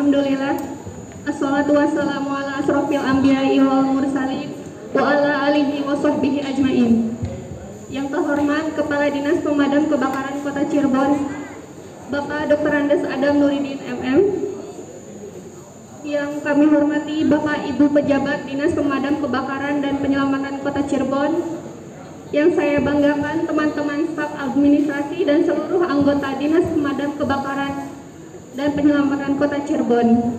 Alhamdulillah. Assalatu wassalamu ala asrofil anbiya'i wal mursalin wa ala alihi wa sahbihi ajmain. Yang terhormat Kepala Dinas Pemadam Kebakaran Kota Cirebon, Bapak Dr. Andes Adam Nuridin MM. Yang kami hormati Bapak Ibu Pejabat Dinas Pemadam Kebakaran dan Penyelamatan Kota Cirebon. Yang saya banggakan teman-teman staf administrasi dan seluruh anggota Dinas Pemadam Kebakaran dan Penyelamatan Kota Cirebon.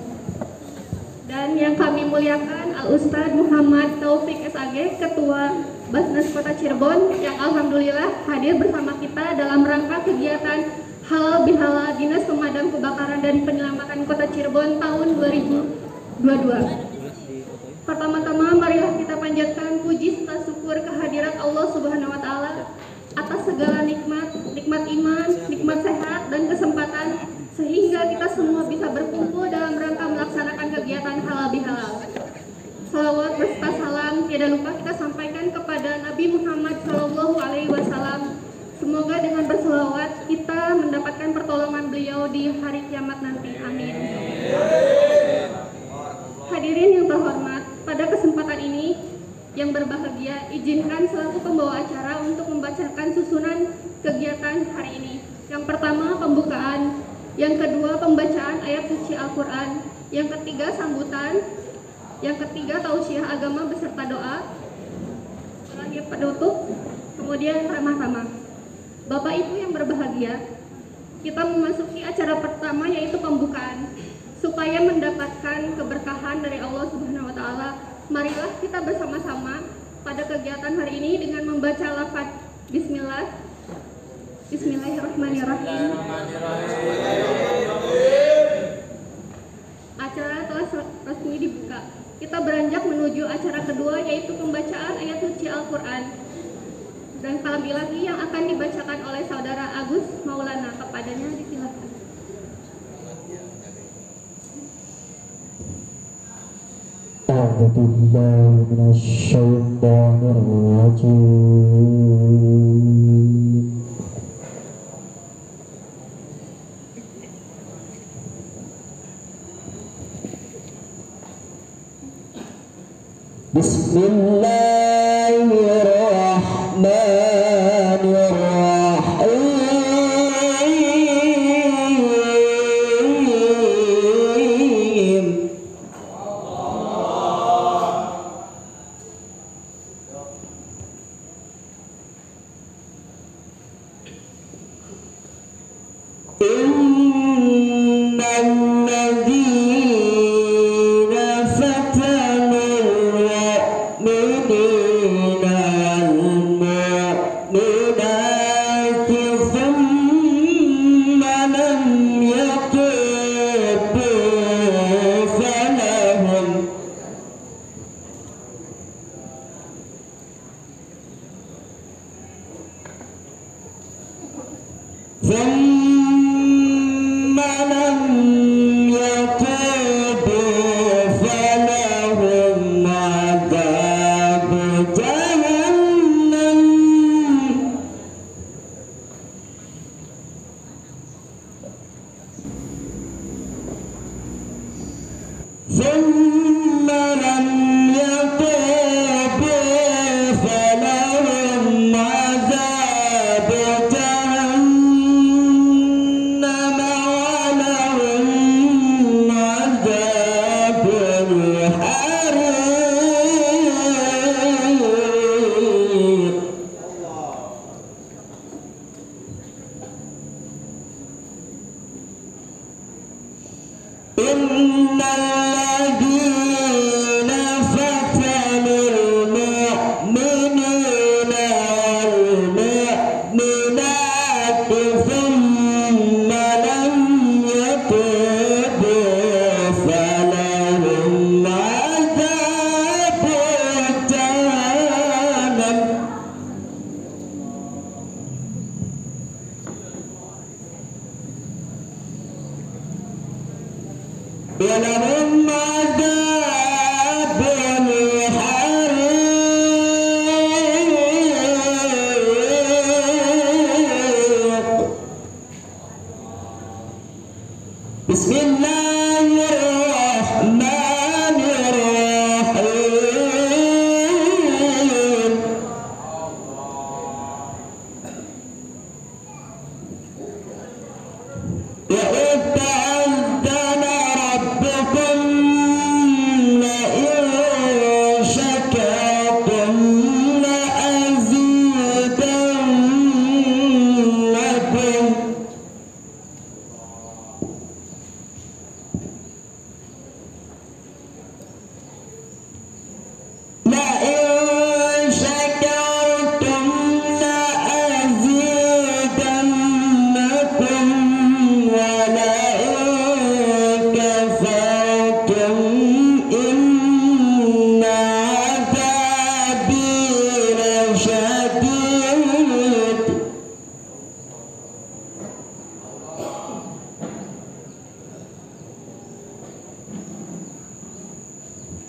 Dan yang kami muliakan Al-Ustadz Muhammad Taufik SAG, Ketua Basnas Kota Cirebon, yang alhamdulillah hadir bersama kita dalam rangka kegiatan Halal Bihalal Dinas Pemadam Kebakaran dan Penyelamatan Kota Cirebon tahun 2022. Pertama-tama marilah kita panjatkan puji serta syukur kehadirat Allah Subhanahu wa taala atas segala nikmat iman, nikmat sehat dan kesempatan sehingga kita semua bisa berkumpul dalam rangka melaksanakan kegiatan halal bihalal. Salawat beserta salam tiada lupa kita sampaikan kepada Nabi Muhammad SAW. Semoga dengan berselawat kita mendapatkan pertolongan beliau di hari kiamat nanti. Amin. Hadirin yang terhormat, pada kesempatan ini yang berbahagia, izinkan selaku pembawa acara untuk membacakan susunan kegiatan hari ini. Yang pertama pembukaan, yang kedua pembacaan ayat suci Al-Quran, yang ketiga sambutan, yang ketiga tausiah agama beserta doa, terakhir penutup, kemudian ramah-ramah. Bapak Ibu yang berbahagia, kita memasuki acara pertama yaitu pembukaan. Supaya mendapatkan keberkahan dari Allah Subhanahu wa taala, marilah kita bersama-sama pada kegiatan hari ini dengan membaca lafaz bismillah. Bismillahirrahmanirrahim. Acara telah resmi dibuka. Kita beranjak menuju acara kedua yaitu pembacaan ayat suci Al-Qur'an dan kalam ilahi yang akan dibacakan oleh Saudara Agus Maulana. Kepadanya disilakan. أعوذ بالله من الشيطان الرجيم بسم الله الرحمن الرحيم إن الذين فتنوا المؤمنين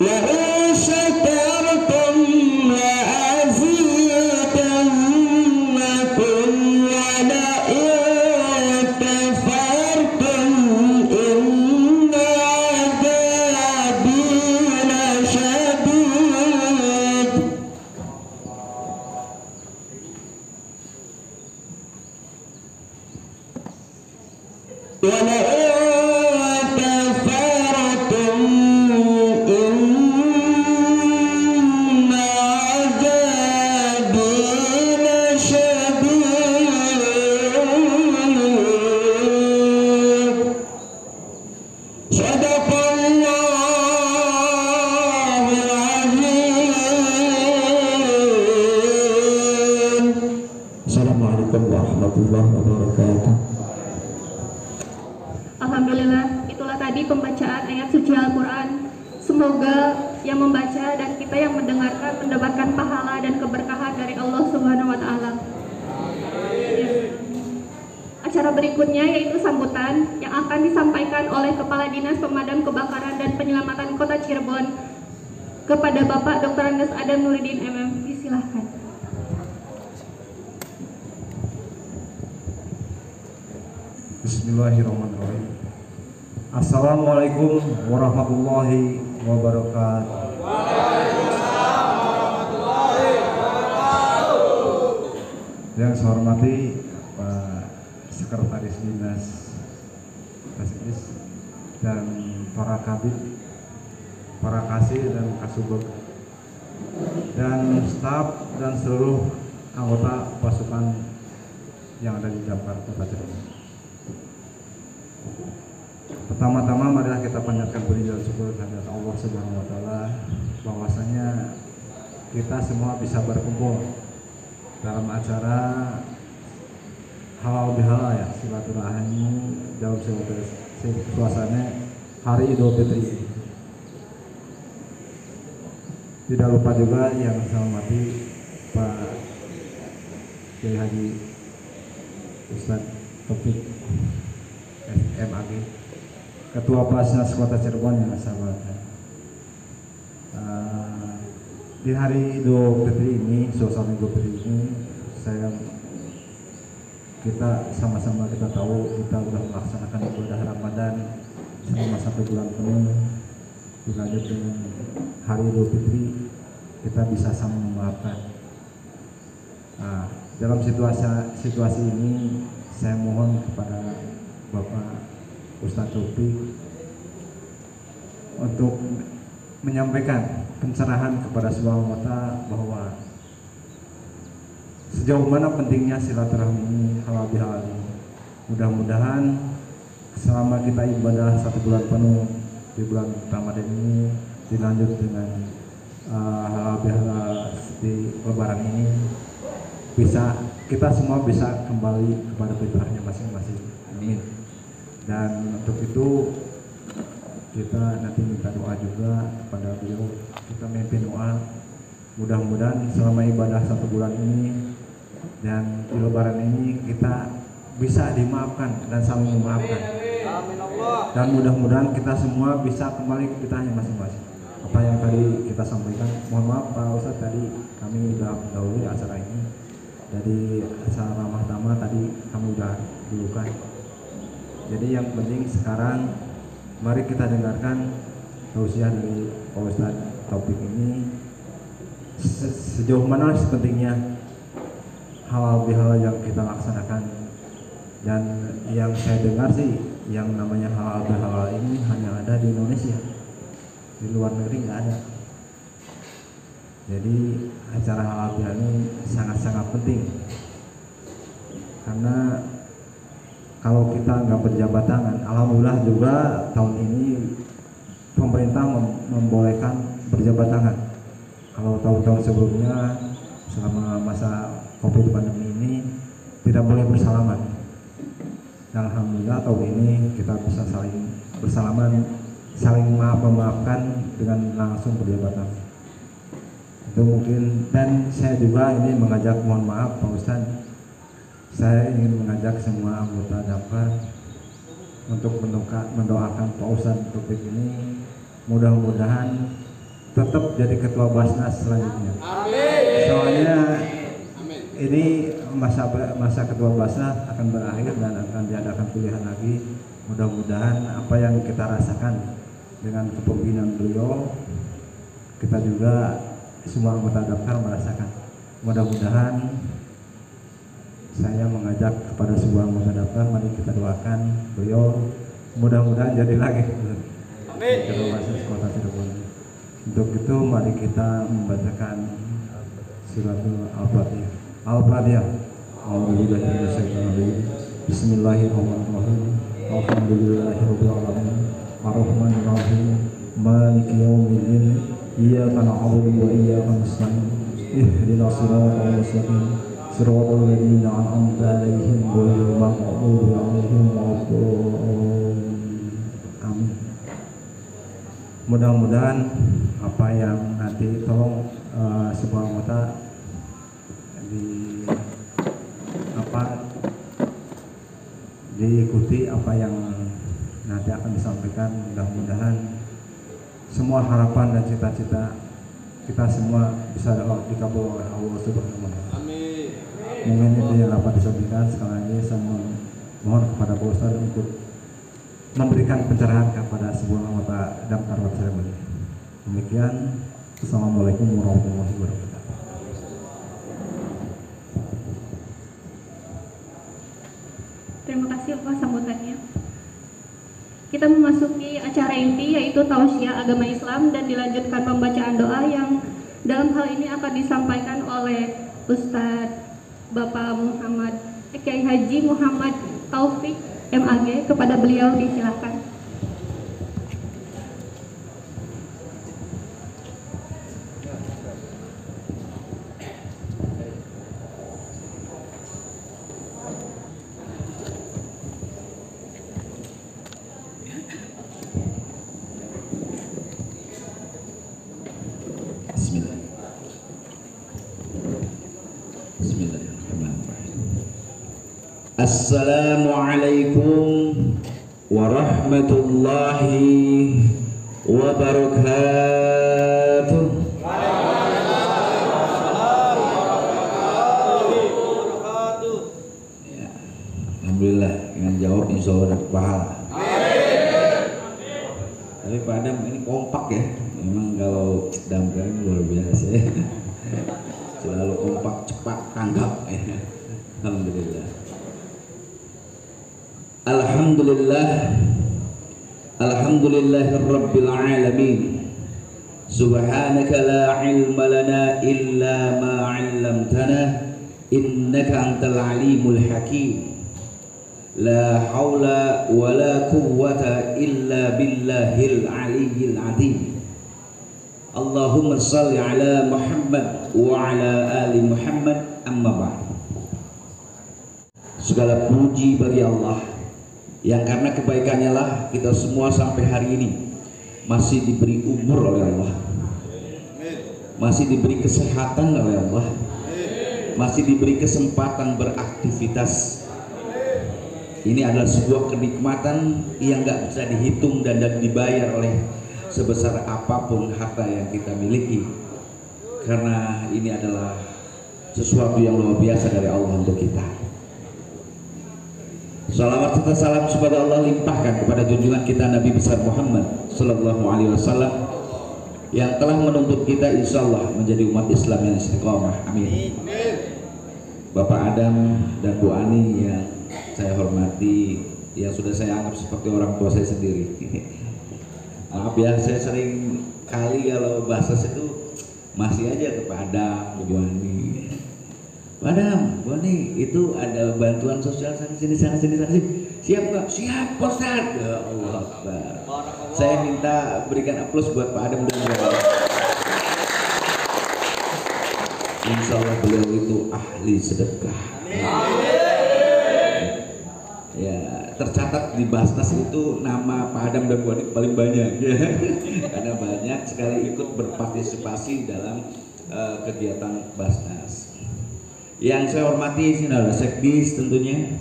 لئن شكرتم لأزيدنكم ولئن كفرتم إن عذابي لشديد ولئن كفرتم إن عذابي لشديد صدق الله العظيم. Assalamualaikum warahmatullahi wabarakatuh. Alhamdulillah, itulah tadi pembacaan ayat suci Al-Quran. Semoga yang membaca dan kita yang mendengarkan mendapatkan pahala dan keberkahan dari Allah Subhanahu wa Ta'ala. Acara berikutnya yaitu sambutan yang akan disampaikan oleh Kepala Dinas Pemadam Kebakaran dan Penyelamatan Kota Cirebon kepada Bapak Dr. Andes Adam Nuruddin MM. Disilahkan. Bismillahirrahmanirrahim. Assalamualaikum warahmatullahi wabarakatuh. Yang saya hormati Pak Sekretaris Dinas Kasibis dan para kabid, para kasih dan kasubag, dan staf dan seluruh anggota pasukan yang ada di Damkar Kota Cirebon. Pertama-tama marilah kita panjatkan puji dan syukur kehadirat Allah Subhanahu wa Ta'ala bahwasanya kita semua bisa berkumpul dalam acara halal bihalal ya, silaturahmi dalam suasana Hari Idul Fitri. Tidak lupa juga yang saya hormati Pak Kiai Haji Ustadz Taufik MAG, Ketua Pelasnas Kota Cirebon yang saya hormati. Di hari Idul Fitri ini, suasana Idul Fitri ini, kita sama-sama kita tahu kita sudah melaksanakan ibadah Ramadan selama 1 bulan penuh. Dilanjut dengan hari Idul Fitri, kita bisa saling memaafkan. Dalam situasi ini, saya mohon kepada Bapak Ustadz Taufik untuk menyampaikan pencerahan kepada seluruh anggota bahwa sejauh mana pentingnya silaturahmi ini, halal bihalal ini. Mudah-mudahan selama kita ibadah 1 bulan penuh di bulan Ramadan ini, dilanjut dengan halal bihalal di Lebaran ini, kita semua bisa kembali kepada fitrahnya masing-masing. Amin. Dan untuk itu kita nanti minta doa juga kepada beliau, kita memimpin doa mudah-mudahan selama ibadah 1 bulan ini dan di Lebaran ini kita bisa dimaafkan dan saling memaafkan, dan mudah-mudahan kita semua bisa kembali ke fitrahnya masing-masing. Apa yang tadi kita sampaikan, mohon maaf Pak Ustadz, tadi kami sudah mendahului acara ini. Jadi acara ramah tamah tadi kami sudah dulukan. Jadi yang penting sekarang mari kita dengarkan tausiah dari Pak Ustadz Taufik ini, sejauh mana pentingnya halal bihalal yang kita laksanakan. Dan yang saya dengar sih, yang namanya halal bihalal ini hanya ada di Indonesia, di luar negeri nggak ada. Jadi acara halal bihalal ini sangat-sangat penting, karena kalau kita nggak berjabat tangan, alhamdulillah juga tahun ini pemerintah membolehkan berjabat tangan. Kalau tahun-tahun sebelumnya selama masa COVID pandemi ini tidak boleh bersalaman. Dan alhamdulillah tahun ini kita bisa saling bersalaman, saling memaafkan dengan langsung berjabat tangan. Itu mungkin, dan saya juga ini mengajak, mohon maaf Pak Ustadz, saya ingin mengajak semua anggota Damkar untuk mendoakan Pak Ustadz Taufik ini, mudah-mudahan tetap jadi ketua Basnas selanjutnya. Soalnya ini masa ketua Basnas akan berakhir dan akan diadakan pilihan lagi. Mudah-mudahan apa yang kita rasakan dengan kepemimpinan beliau, kita juga semua anggota daftar merasakan. Mudah-mudahan saya mengajak kepada semua anggota daftar, mari kita doakan beliau mudah-mudahan jadi lagi ketua Basnas Kota Cirebon. Untuk itu mari kita membacakan suratul Al-Fatihah. Al-Fatihah. Bismillahirrahmanirrahim. Alhamdulillahirabbil alamin. Ar-Rahmanir-Rahim. Maliki yaumiddin. Iyyaka na'budu wa iyyaka nasta'in. Ihdinas siratal mustaqim. Siratal ladzina an'amta 'alaihim ghairil maghdubi 'alaihim waladdallin. Amin. Mudah-mudahan apa yang nanti tolong semua anggota diikuti apa yang nanti akan disampaikan. Mudah-mudahan semua harapan dan cita-cita kita semua bisa dikabul oleh Allah Subhanahu wa Ta'ala. Amin. Mungkin itu yang dapat disampaikan. Sekali lagi saya mohon kepada Pak Ustadz untuk memberikan pencerahan kepada sebuah anggota Damkar Cirebon. Demikian. Assalamualaikum warahmatullahi wabarakatuh. Terima kasih atas sambutannya. Kita memasuki acara inti yaitu tausiah agama Islam dan dilanjutkan pembacaan doa yang dalam hal ini akan disampaikan oleh Ustadz Bapak Kiai Haji Muhammad Taufik MAG. Kepada beliau disilakan. Assalamualaikum warahmatullahi wabarakatuh. Ya, alhamdulillah dengan jawab insya Allah dapat pahala. Tapi Pak Adam ini kompak ya. Memang kalau damkar ini luar biasa ya. Selalu kompak, cepat, tanggap ya. Alhamdulillah. Alhamdulillah. Alhamdulillahirabbil alamin. Subhanaka la ilma lana illa ma 'allamtana innaka antal alimul hakim. La haula wa la quwwata illa billahil aliyyil azim. Allahumma shalli ala Muhammad wa ala ali Muhammad, amma ba'd. Segala puji bagi Allah yang karena kebaikannya lah kita semua sampai hari ini masih diberi umur oleh Allah, masih diberi kesehatan oleh Allah, masih diberi kesempatan beraktivitas. Ini adalah sebuah kenikmatan yang gak bisa dihitung dan dibayar oleh sebesar apapun harta yang kita miliki, karena ini adalah sesuatu yang luar biasa dari Allah untuk kita. Salawat serta salam kepada Allah limpahkan kepada junjungan kita Nabi besar Muhammad Sallallahu Alaihi Wasallam yang telah menuntut kita insya Allah menjadi umat Islam yang istiqomah. Amin. Bapak Adam dan Bu Ani yang saya hormati, yang sudah saya anggap seperti orang tua saya sendiri. Maaf ya, saya sering kali kalau bahasa itu masih aja ke Pak Adam, Bu Ani. Padahal, Boni, itu ada bantuan sosial sana sini. Siap nggak? Siap, Ustaz. Ya Allah Akbar. Saya minta berikan aplaus buat Pak Adam dan Bu Ani. Insya Allah beliau itu ahli sedekah. Ya, tercatat di Basnas itu nama Pak Adam dan Bu Ani paling banyak ya. Karena banyak sekali ikut berpartisipasi dalam kegiatan Basnas. Yang saya hormati sini adalah Sekdis tentunya,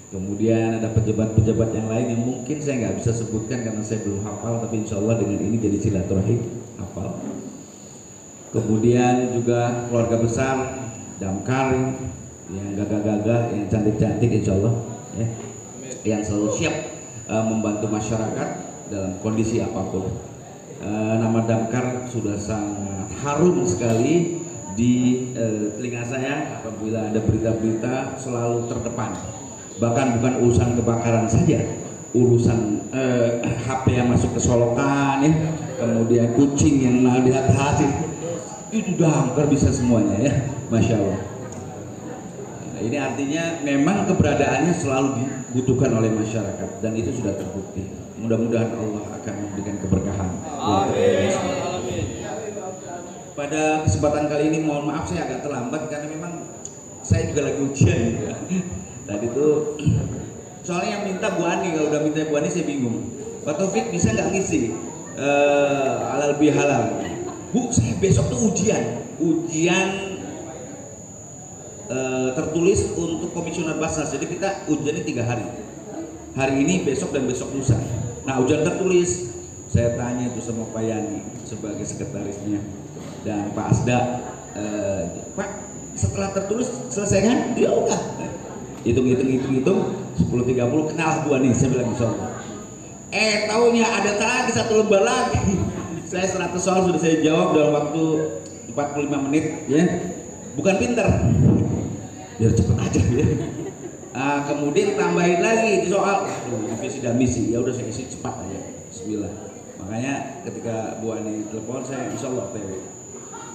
Kemudian ada pejabat-pejabat yang lain yang mungkin saya nggak bisa sebutkan karena saya belum hafal, tapi insya Allah dengan ini jadi silaturahim hafal. Kemudian juga keluarga besar Damkar yang gagah-gagah, yang cantik-cantik insya Allah ya, yang selalu siap membantu masyarakat dalam kondisi apapun. Nama Damkar sudah sangat harum sekali di telinga saya apabila ada berita-berita selalu terdepan. Bahkan bukan urusan kebakaran saja, urusan HP yang masuk ke solokan ya, kemudian kucing yang di atas itu Damkar bisa semuanya ya, Masya Allah. Nah, ini artinya memang keberadaannya selalu dibutuhkan oleh masyarakat dan itu sudah terbukti. Mudah-mudahan Allah akan memberikan keberkahan. Amin. Pada kesempatan kali ini mohon maaf saya agak terlambat karena memang saya juga lagi ujian gitu ya. Tadi tuh soalnya yang minta Bu Ani, kalau udah minta Bu Ani saya bingung. Pak Taufik bisa nggak ngisi halal bihalal? Bu, saya besok tuh ujian tertulis untuk komisioner Basnas. Jadi kita ujiannya 3 hari. Hari ini, besok dan besok lusa. Nah, ujian tertulis saya tanya itu sama Pak Yani sebagai sekretarisnya dan Pak Asda, Pak setelah tertulis selesai kan? Dia udah. Hitung 10.30 kenal Bu Ani, saya bilang insyaallah. Taunya ada lagi 1 lembar lagi. Saya 100 soal sudah saya jawab dalam waktu 45 menit ya. Bukan pinter, biar cepet aja ya. Kemudian tambahin lagi di soal, visi dan misi, ya udah saya isi cepat aja. Bismillah. Makanya ketika Bu Ani telepon saya insyaallah TW.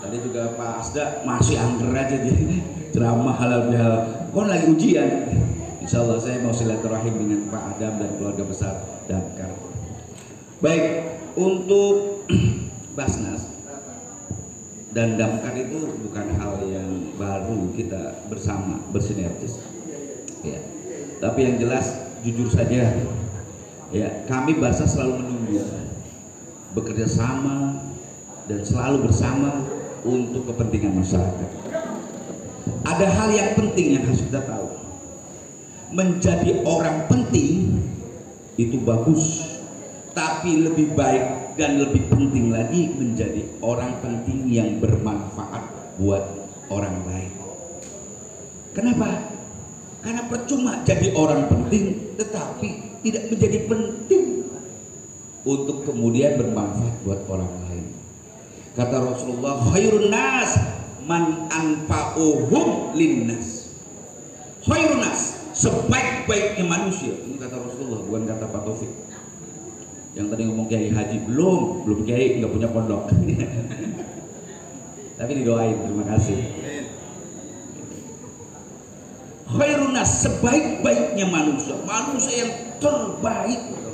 Tadi juga Pak Asda masih angker aja dia ceramah halal bihalal. Kon lagi ujian. Insya Allah saya mau silaturahim dengan Pak Adam dan keluarga besar Damkar. Baik, untuk Basnas dan Damkar itu bukan hal yang baru kita bersama bersinergis. Ya. Tapi yang jelas jujur saja, ya kami Basnas selalu menunggu bekerja sama dan selalu bersama untuk kepentingan masyarakat. Ada hal yang penting yang harus kita tahu. Menjadi orang penting itu bagus, tapi lebih baik dan lebih penting lagi menjadi orang penting yang bermanfaat buat orang lain. Kenapa? Karena percuma jadi orang penting tetapi tidak menjadi penting untuk kemudian bermanfaat buat orang lain. Kata Rasulullah, khairun nas man anfa'uhum linnas. Khairun nas, sebaik-baiknya manusia. Ini kata Rasulullah, bukan kata Pak Taufik. Yang tadi ngomong Kiai Haji, belum Kiai, nggak punya pondok. Tapi didoain, terima kasih. Khairun nas, sebaik-baiknya manusia, manusia yang terbaik.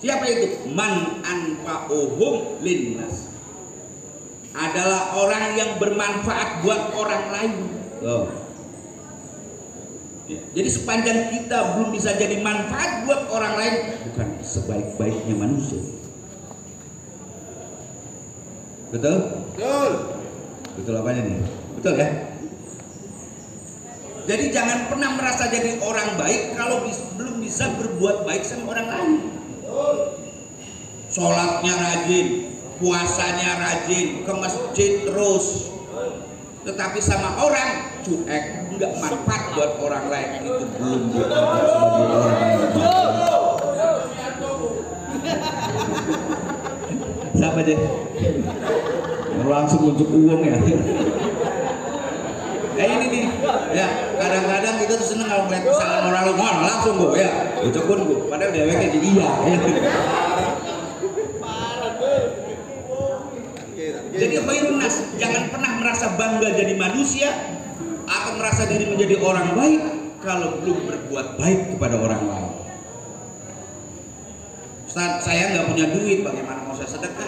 Siapa itu? Man anfa'uhum linnas. Adalah orang yang bermanfaat buat orang lain. Jadi sepanjang kita belum bisa jadi manfaat buat orang lain, bukan sebaik-baiknya manusia. Betul? Betul. Betul apanya nih? Betul ya? Jadi jangan pernah merasa jadi orang baik kalau belum bisa berbuat baik sama orang lain. Sholatnya rajin, puasanya rajin, ke masjid terus, tetapi sama orang cuek, nggak manfaat buat orang lain, itu belum dianggap sebagai orang yang bermanfaat. Siapa aja? Langsung unjuk uang ya. Ini nih, ya kadang-kadang kita tuh seneng kalau ngeliat kesalahan orang lain, langsung bu, ya ucapun bu, padahal dia kayak jadi iya. Jadi khairun nas, jangan pernah merasa bangga jadi manusia atau merasa diri menjadi orang baik kalau belum berbuat baik kepada orang lain. Ustaz, saya nggak punya duit, bagaimana mau saya sedekah?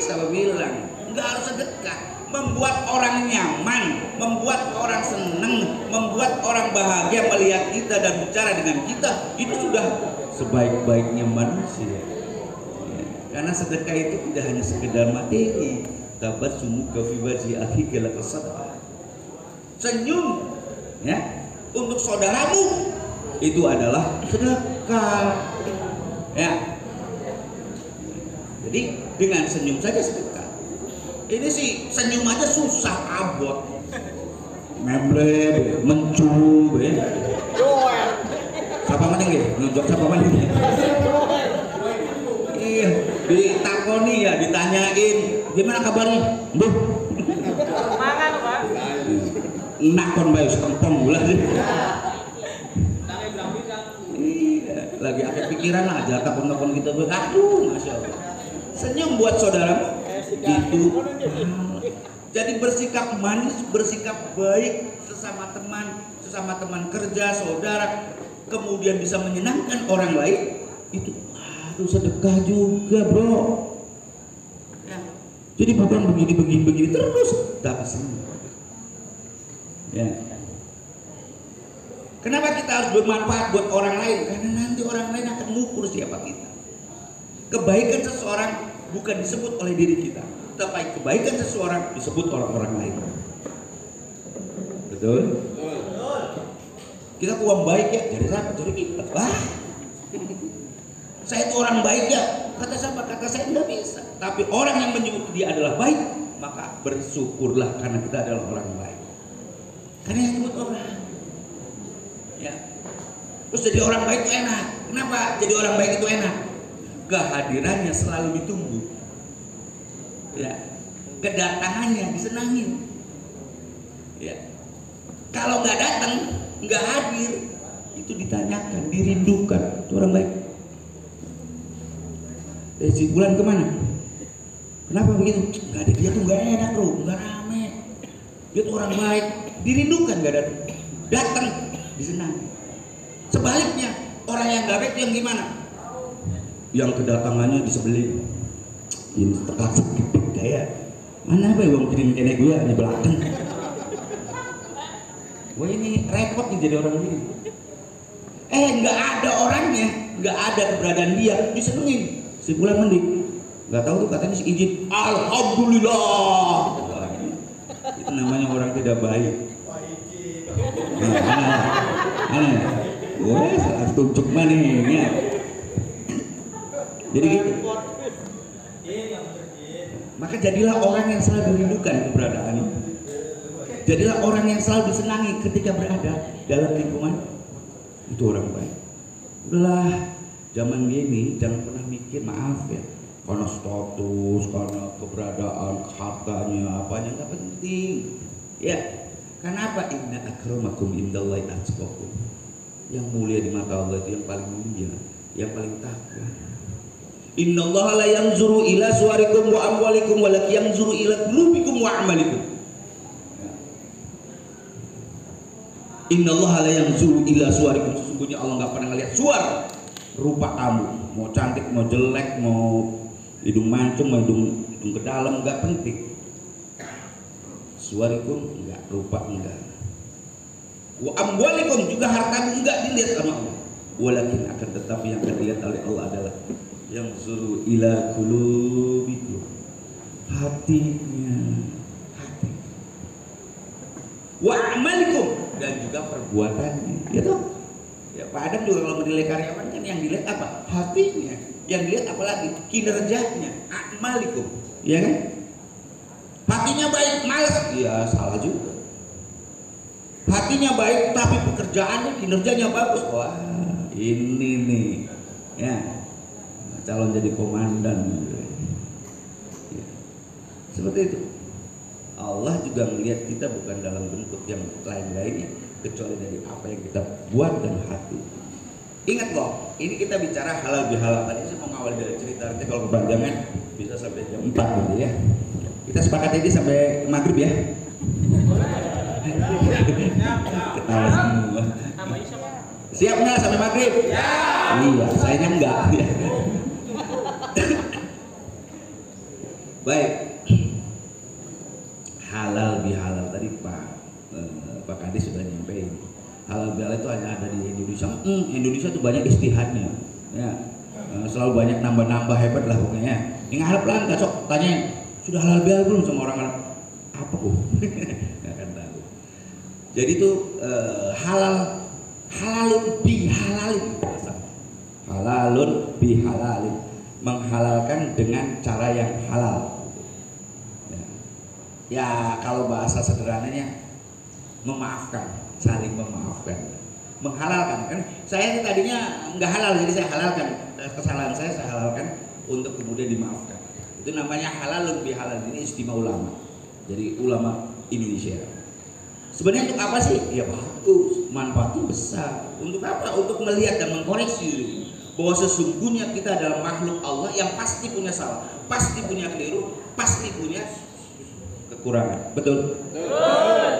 Saya bilang nggak harus sedekah. Membuat orang nyaman, membuat orang senang, membuat orang bahagia melihat kita dan bicara dengan kita, itu sudah sebaik-baiknya manusia. Ya, karena sedekah itu tidak hanya sekedar materi. Tabat sumuka fi wajhi akhika la tasadqa. Senyum, ya, untuk saudaramu itu adalah sedekah. Ya. Jadi dengan senyum saja sedekah. Ini sih senyum aja susah abot. Memble, mencu, siapa mending ya? Nunjuk siapa mending ya? Iya, ditakoni ya, ditanyain, gimana kabarnya? Duh. Mangan, Pak. Nakon bae sekempong ulah. Iya, lagi akeh pikiran aja takon-takon kita. Aduh, Masya Allah. Senyum buat saudara itu. Jadi bersikap manis, bersikap baik sesama teman kerja, saudara, kemudian bisa menyenangkan orang lain, itu sedekah juga, bro. Ya. Jadi bukan begini terus, tapi senyum. Ya. Kenapa kita harus bermanfaat buat orang lain? Karena nanti orang lain akan mengukur siapa kita. Kebaikan seseorang bukan disebut oleh diri kita, tapi kebaikan seseorang disebut orang-orang lain. Betul? Kita uang baik ya, dari siapa? Dari kita. Wah, saya itu orang baik ya, kata siapa? Kata saya tidak bisa. Tapi orang yang menyebut dia adalah baik, maka bersyukurlah karena kita adalah orang baik. Karena yang disebut orang. Ya. Terus jadi orang baik itu enak. Kenapa jadi orang baik itu enak? Kehadirannya selalu ditunggu. Ya. Kedatangannya disenangin. Ya. Kalau nggak datang, nggak hadir, itu ditanyakan, dirindukan. Itu orang baik. Si bulan kemana? Kenapa begitu? Nggak ada dia tuh nggak enak bro, nggak rame. Dia tuh orang baik, dirindukan nggak datang. Datang, disenangi. Sebaliknya, orang yang nggak baik itu yang gimana? Yang kedatangannya disebelin. Ini tekak sakit kayak mana apa ya bang kirim kene gue hanya belakang. Wah ini repot nih jadi orang ini. Nggak ada orangnya, nggak ada keberadaan dia, disenengin. Si bulan mending, nggak tahu tuh katanya si izin. Alhamdulillah. Wah, itu namanya orang tidak baik. Wah, salah tunjuk mana ya. Jadi gitu. Maka jadilah orang yang selalu dirindukan keberadaannya. Jadilah orang yang selalu disenangi ketika berada dalam lingkungan itu orang baik. Udahlah, zaman gini jangan pernah mikir maaf ya, karena status, karena keberadaan, hartanya, apanya nggak penting. Ya, karena apa? Inna akramakum indallahi atqakum. Yang mulia di mata Allah itu yang paling mulia, yang paling takwa. Innallaha la yanzuru ila suwarikum wa amwalikum walakin yanzuru ila qulubikum wa a'malikum. Innallaha la yanzuru ila suwarikum, sesungguhnya Allah nggak pernah ngelihat suar rupa kamu, mau cantik mau jelek, mau hidung mancung mau hidung ke dalam, nggak penting. Suwarikum enggak, rupa enggak. Wa amwalikum juga hartamu enggak dilihat sama Allah. Walakin akan tetapi yang akan dilihat oleh Allah adalah yang zuru ila qulubikum, hatinya, hati. Wa amalikum, dan juga perbuatannya. Ya toh? Ya Pak Adam juga kalau menilai karyawan kan yang dilihat apa? Hatinya. Yang dilihat apa lagi? Kinerjanya. Amalikum. Ya kan? Hatinya baik, malas, ya salah juga. Hatinya baik tapi pekerjaannya, kinerjanya bagus. Wah, ini nih. Ya. Calon jadi komandan. Ya. Seperti itu. Allah juga melihat kita bukan dalam bentuk yang lain-lainnya, kecuali dari apa yang kita buat dan hati. Ingat loh, ini kita bicara halal bihalal. Tadi saya mau ngawal dari cerita, nanti kalau kepanjangan bisa sampai jam 4 gitu ya. Kita sepakat ini sampai maghrib ya. Ketawa semua. Siap nggak sampai maghrib? Ya. Iya, sayanya enggak. Baik. Halal bihalal tadi Pak Kadis sudah nyampein. Halal bihalal itu hanya ada di Indonesia. Indonesia tuh banyak istihadnya. Ya. Selalu banyak nambah-nambah hebat lah pokoknya. Yang harap lah nggak sok tanya. Sudah halal bihalal belum sama orang Arab? Apa kok? Nggak akan tahu. Jadi itu halalun bihalalin, halalun bihalalin, menghalalkan dengan cara yang halal. Ya kalau bahasa sederhananya memaafkan, saling memaafkan, menghalalkan. Kan saya tadinya nggak halal, jadi saya halalkan kesalahan saya halalkan untuk kemudian dimaafkan. Itu namanya halalun bihalal. Ini istimewa ulama. Jadi ulama Indonesia. Sebenarnya untuk apa sih? Ya bagus, manfaatnya besar. Untuk apa? Untuk melihat dan mengkoreksi diri bahwa sesungguhnya kita adalah makhluk Allah yang pasti punya salah, pasti punya keliru, pasti punya kekurangan. Betul? Betul.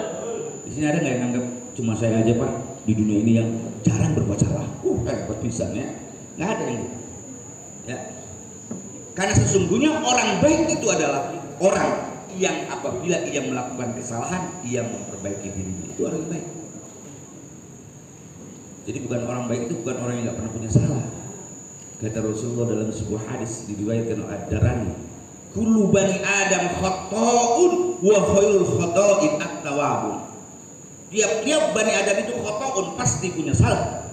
Di sini ada nggak yang anggap cuma saya aja Pak di dunia ini yang jarang berbuat salah? Hebat pisan ya. Nggak ada yang gitu. Ya. Karena sesungguhnya orang baik itu adalah orang yang apabila ia melakukan kesalahan, ia memperbaiki dirinya. Itu orang baik. Jadi bukan orang baik itu bukan orang yang nggak pernah punya salah. Kata Rasulullah dalam sebuah hadis diriwayatkan oleh Ad-Darani, kullu bani Adam khata'un wa khairul khata'in at-tawwabun. Tiap-tiap bani Adam itu khata'un, pasti punya salah.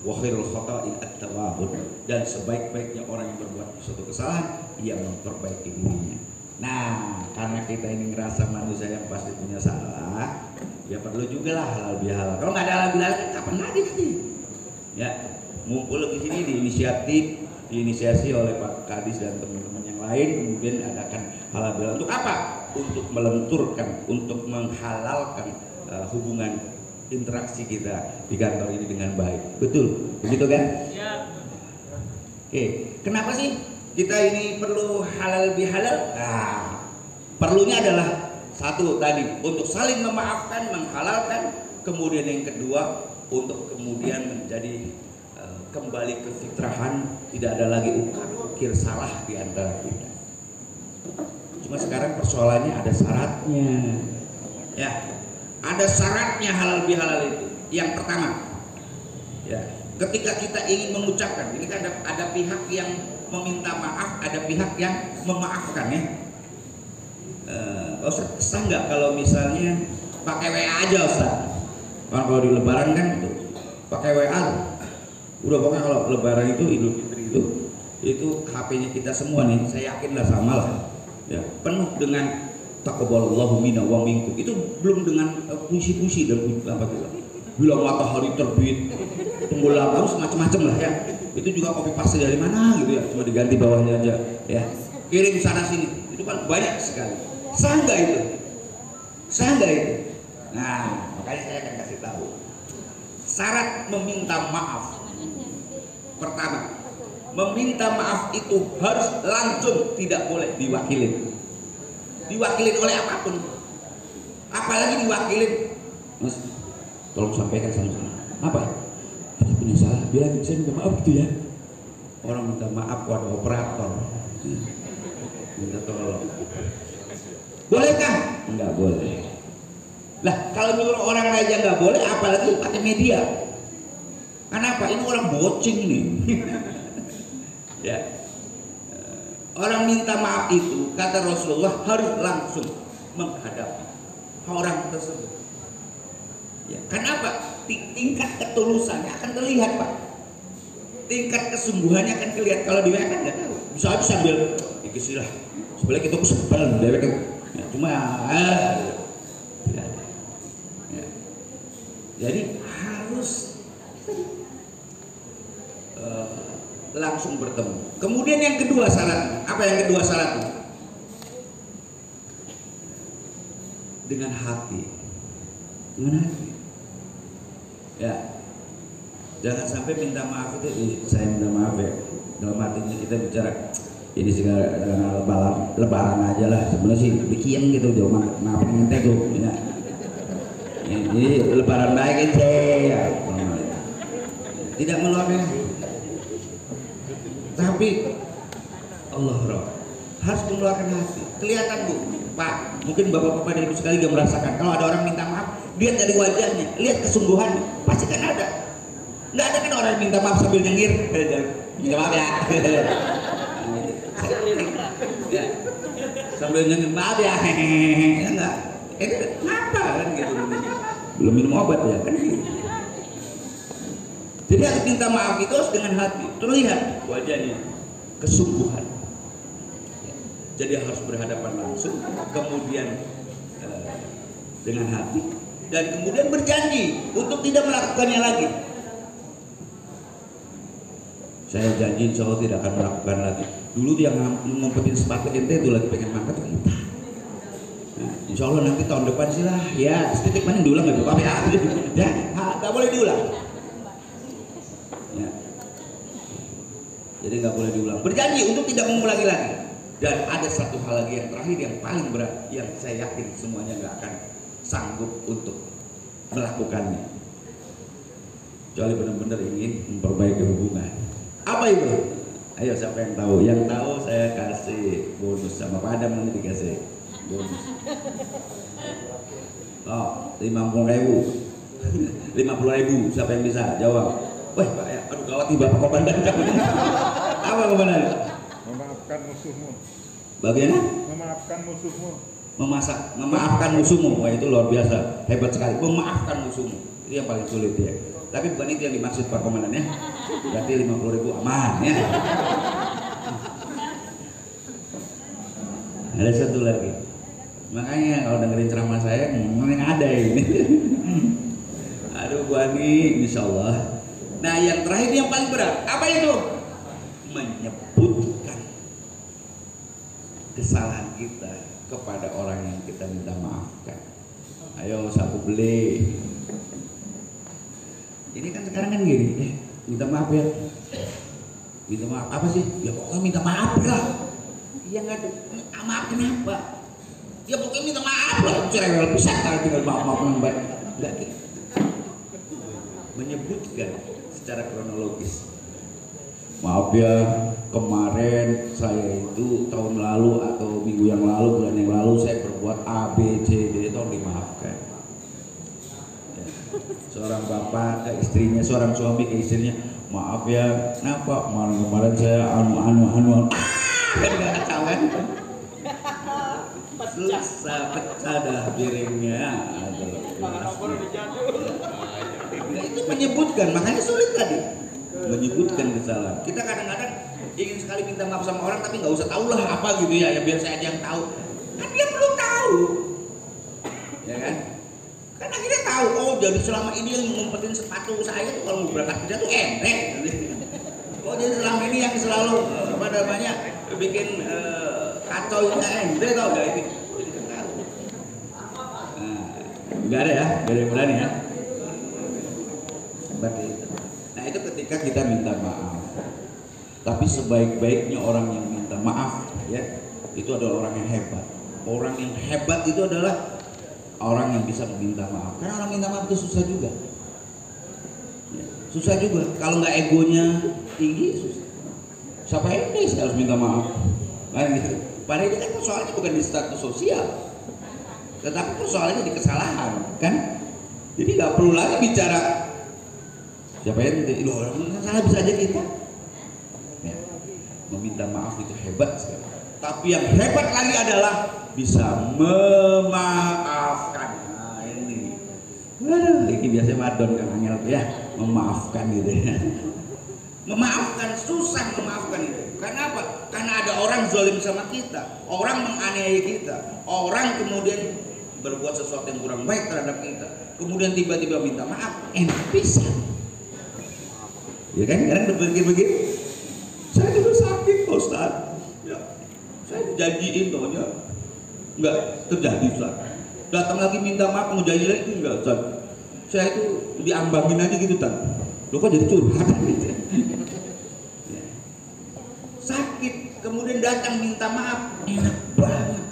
Wa khairul khata'in at-tawwabun, dan sebaik-baiknya orang yang berbuat suatu kesalahan ia memperbaiki dirinya. Nah, karena kita ini ngerasa manusia yang pasti punya salah, ya perlu juga lah halal bihalal. Kalau nggak ada halal bihalal, kapan lagi nanti? Ya, ngumpul di sini diinisiasi oleh Pak Kadis dan teman-teman yang lain, kemudian adakan halal bihalal untuk apa? Untuk melenturkan, untuk menghalalkan hubungan interaksi kita di kantor ini dengan baik. Betul, begitu kan? Ya. Oke, kenapa sih kita ini perlu halal bihalal? Nah, perlunya adalah satu tadi untuk saling memaafkan, menghalalkan. Kemudian yang kedua untuk kemudian menjadi kembali ke fitrahan, tidak ada lagi ukir salah di antara kita. Cuma sekarang persoalannya ada syaratnya. Ya, ada syaratnya halal bihalal itu. Yang pertama, ya, ketika kita ingin mengucapkan, ini kan ada pihak yang meminta maaf, ada pihak yang memaafkan ya. Ustaz, sah nggak kalau misalnya pakai WA aja Ustaz? Kalau di Lebaran kan itu pakai WA. Udah pokoknya kalau Lebaran itu Idul Fitri itu HP-nya kita semua nih, saya yakin lah sama lah. Ya, penuh dengan taqabbalallahu minna wa minkum. Itu belum dengan puisi-puisi dan apa itu. Bila matahari terbit, tenggelam, macam-macam lah ya. Itu juga copy paste dari mana gitu ya, cuma diganti bawahnya aja ya, kirim sana sini, itu kan banyak sekali. Sah nggak itu? Sah nggak itu? Nah, makanya saya akan kasih tahu syarat meminta maaf. Pertama, meminta maaf itu harus langsung, tidak boleh diwakilin oleh apapun, apalagi diwakilin. Mas, tolong sampaikan sama apa? Ada punya salah, bilang saya minta maaf gitu ya. Orang minta maaf kepada operator, minta tolong. Bolehkah? Enggak boleh. Lah kalau nyuruh orang aja nggak boleh, apalagi pakai media. Kenapa? Ini orang bocing nih. Ya. Orang minta maaf itu kata Rasulullah harus langsung menghadapi orang tersebut. Ya, kenapa? Tingkat ketulusannya akan terlihat Pak, tingkat kesungguhannya akan terlihat. Kalau di WA kan nggak tahu, bisa aja sambil istilah sebenarnya kita sebel dewek kan ya, cuma ya. Jadi harus langsung bertemu. Kemudian yang kedua syaratnya, apa yang kedua syaratnya? Dengan hati, ya, jangan sampai minta maaf itu saya minta maaf ya, dalam artinya kita bicara ini segala lebaran aja lah, sebenarnya sih bikin gitu jauh maaf ente tuh ya. Ini lebaran baik aja ya, tidak meluapkan, tapi Allah harus mengeluarkan hati. Kelihatan Bu, Pak, mungkin bapak-bapak dan ibu sekali gak merasakan kalau ada orang minta maaf, lihat dari wajahnya, lihat kesungguhannya, pasti kan ada. Nggak ada kan orang minta maaf sambil nyengir, minta maaf ya, ya. Sambil nyengir maaf ya, enggak, kenapa kan gitu. belum minum obat ya kan. Jadi harus minta maaf itu harus dengan hati, terlihat wajahnya, kesungguhan. Jadi harus berhadapan langsung, kemudian dengan hati, dan kemudian berjanji untuk tidak melakukannya lagi. Saya janji insya Allah tidak akan melakukan lagi. Dulu dia ngumpetin sepatu ente itu lagi pengen makan tuh kita. Nah, insya Allah nanti tahun depan sih lah. Ya, titik mana diulang nggak apa-apa ya. Ya, nggak boleh diulang. Ya. Jadi nggak boleh diulang. Berjanji untuk tidak mengulangi lagi. Dan ada satu hal lagi yang terakhir yang paling berat, yang saya yakin semuanya nggak akan sanggup untuk melakukannya. Kecuali benar-benar ingin memperbaiki hubungan. Apa itu? Ayo siapa yang tahu? Yang tahu saya kasih bonus sama Pak Adam, nanti dikasih bonus. Oh, 50.000. 50.000. Siapa yang bisa jawab? Wah, Pak ya, aduh gawat nih Bapak Komandan. Apa Komandan? Memaafkan musuhmu. Bagaimana? Memaafkan musuhmu. Memaafkan musuhmu. Wah, itu luar biasa, hebat sekali. Memaafkan musuhmu. Itu yang paling sulit ya. Tapi bukan itu yang dimaksud Pak Komandan ya. Berarti 50.000 aman ya. Ada satu lagi. Makanya kalau dengerin ceramah saya yang ada ini. Aduh Bu Ani, insya Allah. Nah yang terakhir yang paling berat, apa itu? Menyebutkan kesalahan kita kepada orang yang kita minta maafkan. Ayo sapu beli. Ini kan sekarang kan gini, minta maaf ya. Minta maaf apa sih? Ya pokoknya minta maaf lah. Iya nggak ada. Maaf kenapa? Ya pokoknya minta maaf lah. Cerewel bisa kalau tinggal maaf yang baik. Enggak gitu. Menyebutkan secara kronologis. Maaf ya, kemarin saya itu tahun lalu atau minggu yang lalu, bulan yang lalu saya berbuat A, B, C, D, tolong dimaafkan. Seorang bapak ke istrinya, seorang suami ke istrinya, maaf ya, kenapa kemarin saya anu kan nggak kacau kan? Susah pecah dah piringnya. Nah, itu menyebutkan, makanya sulit tadi menyebutkan kesalahan. Kita kadang-kadang ingin sekali minta maaf sama orang tapi nggak usah tahu lah apa gitu ya, biar saya aja yang tahu. Kan dia belum tahu, ya kan? Kan akhirnya tahu, oh jadi selama ini yang ngumpetin sepatu saya tuh kalau mau berangkat kerja tuh enteng. Oh jadi selama ini yang selalu apa namanya bikin kacau itu ente tau gak ini? Jadi kan tahu. Nah, nggak ada ya, nggak ada yang berani ya. Seperti itu. Nah itu ketika kita minta maaf. Tapi sebaik-baiknya orang yang minta maaf ya itu adalah orang yang hebat. Orang yang hebat itu adalah orang yang bisa meminta maaf. Karena orang minta maaf itu susah juga. Ya, susah juga. Kalau nggak egonya tinggi susah. Siapa yang harus minta maaf? Kan gitu. Padahal ini kan persoalannya bukan di status sosial, tetapi persoalannya di kesalahan, kan? Jadi nggak perlu lagi bicara siapa yang salah bisa aja kita. Ya, meminta maaf itu hebat sekali. Tapi yang hebat lagi adalah bisa memaafkan. Nah ini, ini biasanya madon kan angel ya, memaafkan gitu ya. Memaafkan susah memaafkan itu. Karena apa? Karena ada orang zalim sama kita, orang menganiaya kita, orang kemudian berbuat sesuatu yang kurang baik terhadap kita, kemudian tiba-tiba minta maaf, enak bisa. Ya kan? Kadang berpikir begitu. Saya dulu sakit, Pak Ustaz. Ya, saya janjiin tohnya nggak terjadi, Ustaz. Datang lagi minta maaf, mau janji lagi enggak, Ustaz. Saya itu diambangin aja gitu, Ustaz. Lo kok jadi curhat gitu. Ya. Sakit, kemudian datang minta maaf, enak banget.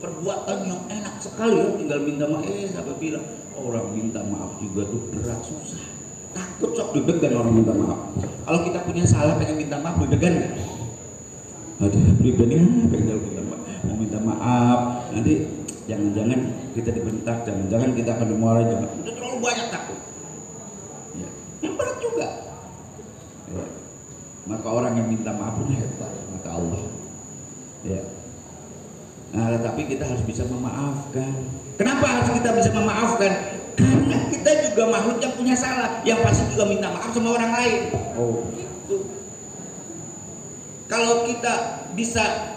Perbuatan yang enak sekali ya, tinggal minta maaf. Siapa bilang orang minta maaf juga tuh berat, susah. Takut sok deg-degan orang minta maaf. Kalau kita punya salah pengen minta maaf, deg-degan nggak? Aduh, pribadi pengen mau minta maaf, nanti jangan-jangan kita dibentak, jangan-jangan kita akan dimarahin, jangan. Udah terlalu banyak takut. Ya. Yang berat juga. Ya. Maka orang yang minta maaf pun hebat, maka Allah. Ya. Nah, tetapi kita harus bisa memaafkan. Kenapa harus kita bisa memaafkan? Karena kita juga makhluk yang punya salah, yang pasti juga minta maaf sama orang lain. Oh, gitu. Kalau kita bisa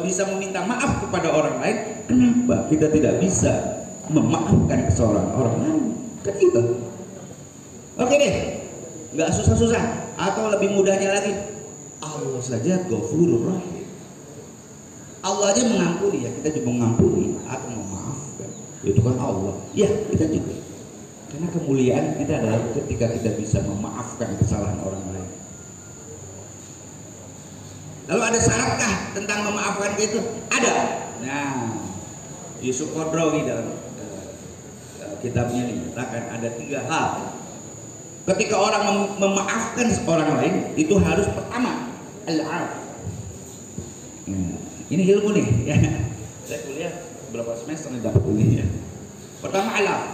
bisa meminta maaf kepada orang lain, kenapa kita tidak bisa memaafkan seorang orang lain? Kan gitu. Oke deh, nggak susah-susah. Atau lebih mudahnya lagi, Allah saja Ghafurur Rahim. Allah aja mengampuni, ya kita juga mengampuni atau memaafkan. Itu kan Allah. Ya, kita juga. Karena kemuliaan kita adalah ketika kita bisa memaafkan kesalahan orang lain. Lalu ada syaratkah tentang memaafkan itu? Ada. Nah, Yusuf Qaradawi dalam kitabnya menyatakan ada 3 hal. Ketika orang memaafkan seorang lain, itu harus pertama al-'afw. Ini ilmu nih, ya. Saya kuliah berapa semester nih dapat ini ya. Pertama al-'afw.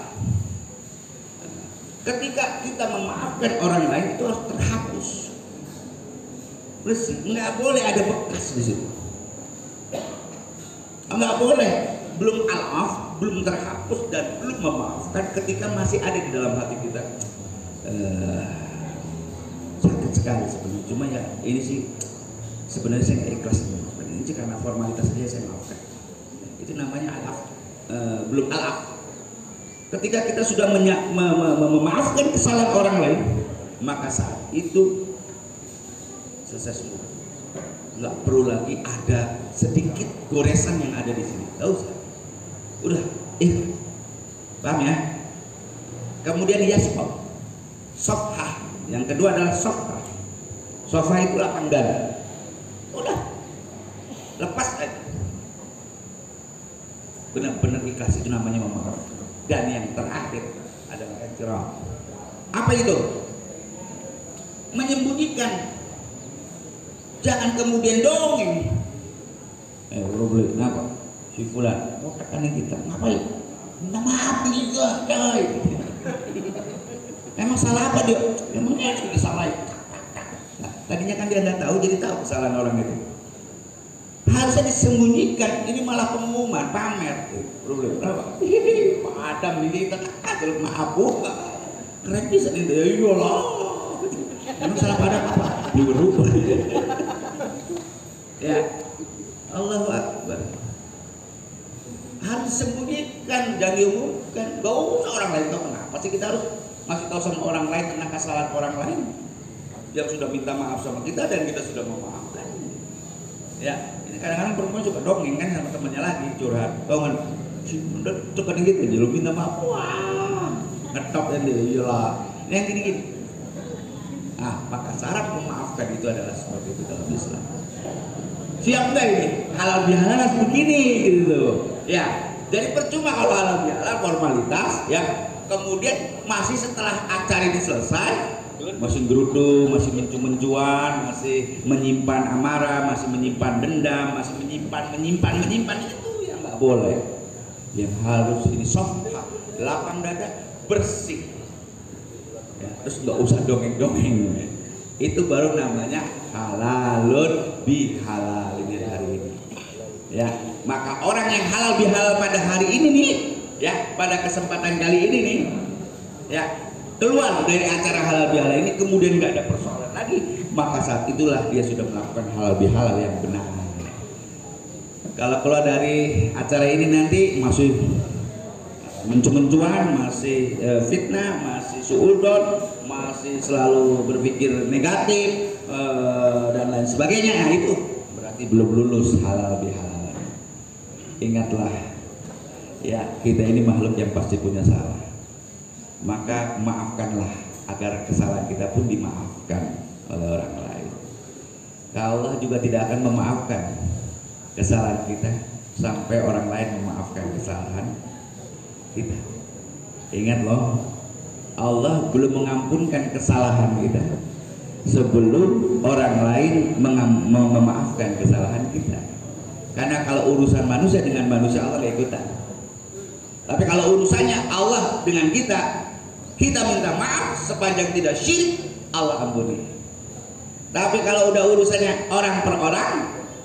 Ketika kita memaafkan orang lain itu harus terhapus, bersih, nggak boleh ada bekas di situ, nggak boleh. Belum al-'afw, belum terhapus dan belum memaafkan ketika masih ada di dalam hati kita. Sakit sekali sebenarnya. Cuma ya ini sih sebenarnya saya nggak ikhlas memaafkan ini sih, karena formalitas saja saya maafkan. Itu namanya al-'afw. Belum al-'afw. Ketika kita sudah memaafkan kesalahan orang lain, maka saat itu selesai semua. Nggak perlu lagi ada sedikit goresan yang ada di sini. Tahu sih? Udah, paham ya? Kemudian yasfah, sofha. Yang kedua adalah sofha. Sofha itu lapang dada. Udah, lepas aja. Benar-benar ikhlas, itu namanya memaafkan. Dan yang terakhir adalah i'tiraf. Apa itu? Menyembunyikan. Jangan kemudian dongeng. Boleh, kenapa? Si fulan mau tekanin kita, ngapain? Minta maaf juga, coy. Emang salah apa dia? Emangnya dia disalahin. Nah, tadinya kan dia nggak tahu, jadi tahu kesalahan orang itu. Harusnya disembunyikan, ini malah pengumuman, pamer. Boleh, kenapa? Pak Adam ini kita terus maaf bu, keren bisa nih, ya iyalah. Emang salah pada apa? Dia berubah. Ya, Allahu Akbar. Harus disembunyikan, jangan diumumkan. Gak usah orang lain tahu. Kenapa sih kita harus masih tahu sama orang lain tentang kesalahan orang lain yang sudah minta maaf sama kita dan kita sudah memaafkan? Ya, ini kadang-kadang perempuan suka dongeng kan sama temannya lagi curhat. Tahu kan? Udah cukup gitu aja, lu minta maaf. Wah, ngetop ya dia, iyalah. Ini yang gini-gini. Maka syarat memaafkan itu adalah seperti itu dalam Islam. Siap enggak ini? Halal bihalal harus begini gitu. Ya, jadi percuma kalau halal bihalal formalitas ya. Kemudian masih setelah acara ini selesai masih gerutu, masih mencuan, masih menyimpan amarah, masih menyimpan dendam, masih menyimpan itu yang nggak boleh. Yang harus ini soft, lapang dada, bersih. Ya, terus nggak usah dongeng-dongeng. Itu baru namanya halalun bihalal ini hari ini. Ya, maka orang yang halal bihalal pada hari ini nih, ya, pada kesempatan kali ini nih, ya, keluar dari acara halal bihalal ini kemudian nggak ada persoalan lagi, maka saat itulah dia sudah melakukan halal bihalal yang benar. Kalau keluar dari acara ini nanti masih mencuan, masih fitnah, masih suudzon, masih selalu berpikir negatif dan lain sebagainya, nah itu berarti belum lulus halal bihalal. Ingatlah, ya, kita ini makhluk yang pasti punya salah. Maka maafkanlah agar kesalahan kita pun dimaafkan oleh orang lain. Allah juga tidak akan memaafkan kesalahan kita sampai orang lain memaafkan kesalahan kita. Ingat loh, Allah belum mengampunkan kesalahan kita sebelum orang lain memaafkan kesalahan kita. Karena kalau urusan manusia dengan manusia, Allah gak ikutan. Tapi kalau urusannya Allah dengan kita minta maaf sepanjang tidak syirik, Allah ampuni. Tapi kalau udah urusannya orang per orang,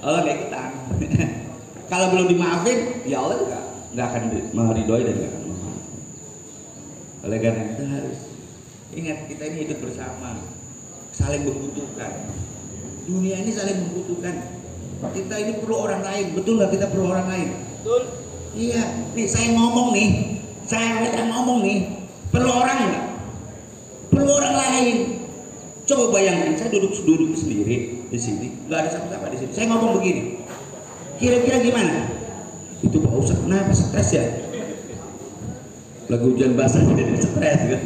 Allah gak ikutan. Kalau belum dimaafin, ya Allah juga nggak akan meridhoi dan nggak akan memaafkan. Oleh karena itu harus ingat, kita ini hidup bersama, saling membutuhkan. Dunia ini saling membutuhkan. Kita ini perlu orang lain, betul nggak? Kita perlu orang lain. Betul. Iya, nih saya ngomong nih, perlu orang nggak? Perlu orang lain. Coba bayangkan, saya duduk sendiri di sini, nggak ada siapa-siapa di sini. Saya ngomong begini, kira-kira gimana? Itu Pak Ustadz kenapa stres ya? Lagi hujan basah jadi stres kan?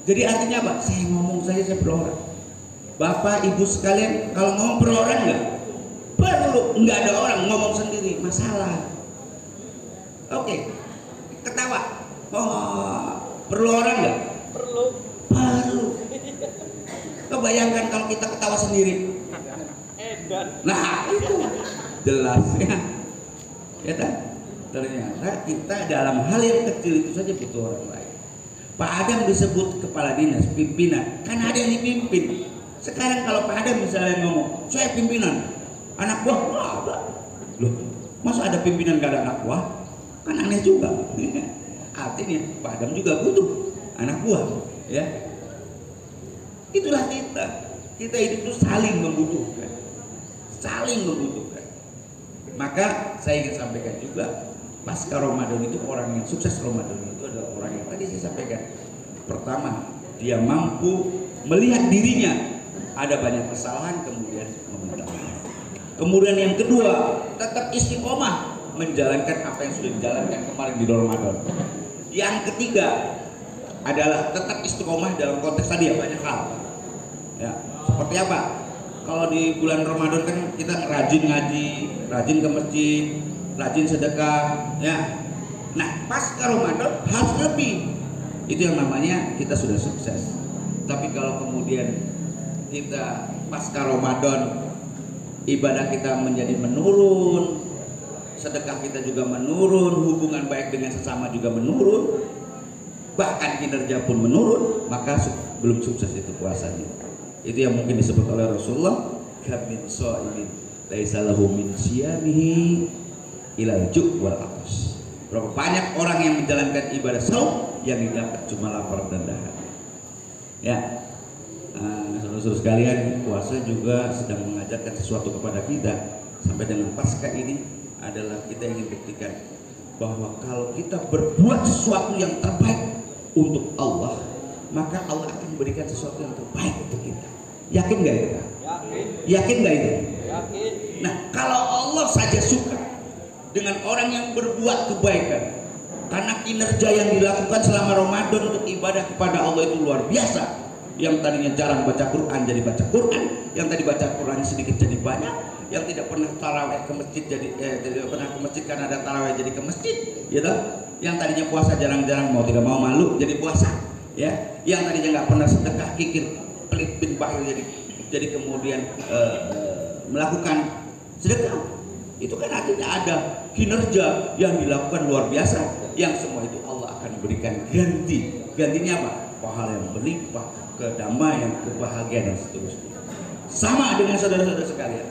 Jadi artinya apa? Saya ngomong saja saya perlu orang. Bapak Ibu sekalian, kalau ngomong perlu orang nggak? Perlu. Nggak ada orang, ngomong sendiri masalah. Oke, ketawa. Oh, perlu orang nggak? Perlu. Perlu. Kau bayangkan kalau kita ketawa sendiri. Edan. Nah itu jelas ya. Ya kan? Ternyata kita dalam hal yang kecil itu saja butuh orang lain. Pak Adam disebut kepala dinas, pimpinan, kan ada yang dipimpin. Sekarang kalau Pak Adam misalnya ngomong, saya pimpinan, anak buah nggak ada. Loh, masa ada pimpinan gak ada anak buah? Kan aneh juga. Artinya Pak Adam juga butuh anak buah, ya. Itulah kita hidup itu saling membutuhkan, Maka saya ingin sampaikan juga, pasca Ramadan itu orang yang sukses Ramadan itu adalah orang yang tadi saya sampaikan. Pertama, dia mampu melihat dirinya ada banyak kesalahan, kemudian meminta maaf. Kemudian yang kedua, tetap istiqomah menjalankan apa yang sudah dijalankan kemarin di Ramadan. Yang ketiga adalah tetap istiqomah dalam konteks tadi ya, banyak hal. Ya, seperti apa? Kalau di bulan Ramadan kan kita rajin ngaji, rajin ke masjid, rajin sedekah, ya. Nah, pasca Ramadan harus lebih. Itu yang namanya kita sudah sukses. Tapi kalau kemudian kita pasca Ramadan ibadah kita menjadi menurun, sedekah kita juga menurun, hubungan baik dengan sesama juga menurun, bahkan kinerja pun menurun, maka belum sukses itu puasanya. Itu yang mungkin disebut oleh Rasulullah, kamin shaimin laisa lahu min siyamihi ilal ju' wal atas. Berapa banyak orang yang menjalankan ibadah saum yang didapat cuma lapar dan dahaga. Ya, saudara-saudara sekalian, puasa juga sedang mengajarkan sesuatu kepada kita. Sampai dengan pasca ini adalah kita ingin buktikan bahwa kalau kita berbuat sesuatu yang terbaik untuk Allah, maka Allah akan memberikan sesuatu yang terbaik untuk kita. Yakin nggak itu? Yakin nggak itu? Yakin. Nah, kalau Allah saja suka dengan orang yang berbuat kebaikan, karena kinerja yang dilakukan selama Ramadan untuk ibadah kepada Allah itu luar biasa. Yang tadinya jarang baca Quran jadi baca Quran, yang tadi baca Quran sedikit jadi banyak, yang tidak pernah tarawih ke masjid jadi tidak pernah ke masjid karena ada tarawih jadi ke masjid, gitu. Yang tadinya puasa jarang-jarang mau tidak mau malu jadi puasa, ya. Yang tadinya nggak pernah sedekah kikir pelit bin bakhil jadi kemudian melakukan sedekah. Itu kan artinya ada kinerja yang dilakukan luar biasa, yang semua itu Allah akan berikan gantinya apa? Pahala yang berlimpah, kedamaian, kebahagiaan dan seterusnya. Sama dengan saudara-saudara sekalian,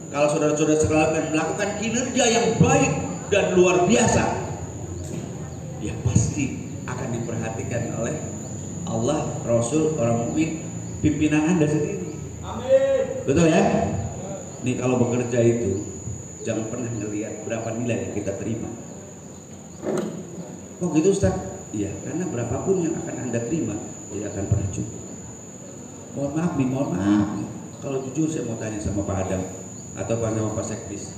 kalau saudara-saudara sekalian melakukan kinerja yang baik dan luar biasa, ya pasti akan diperhatikan oleh Allah, Rasul, orang mukmin, pimpinan Anda sendiri. Amin. Betul ya? Nih kalau bekerja itu jangan pernah ngelihat berapa nilai yang kita terima. Kok gitu Ustaz? Iya, karena berapapun yang akan Anda terima tidak akan pernah cukup. Mohon maaf. Kalau jujur saya mau tanya sama Pak Adam atau sama Pak Sekdis,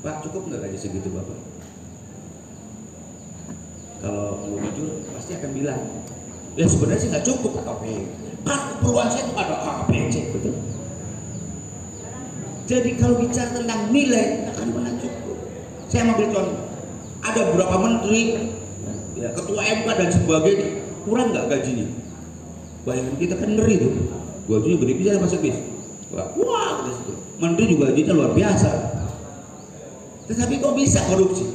Pak, cukup nggak gaji segitu Bapak? Kalau mau jujur pasti akan bilang, ya sebenarnya sih nggak cukup, tapi kan keperluan saya itu ada A, B, C, betul. Jadi kalau bicara tentang nilai nggak akan pernah cukup. Saya mau beri contoh, ada beberapa menteri, ya, ketua MK dan sebagainya, kurang nggak gajinya? Bayangan kita kan ngeri tuh, gajinya gede bisa masuk bis. Wah, menteri juga gajinya luar biasa. Tetapi kok bisa korupsi?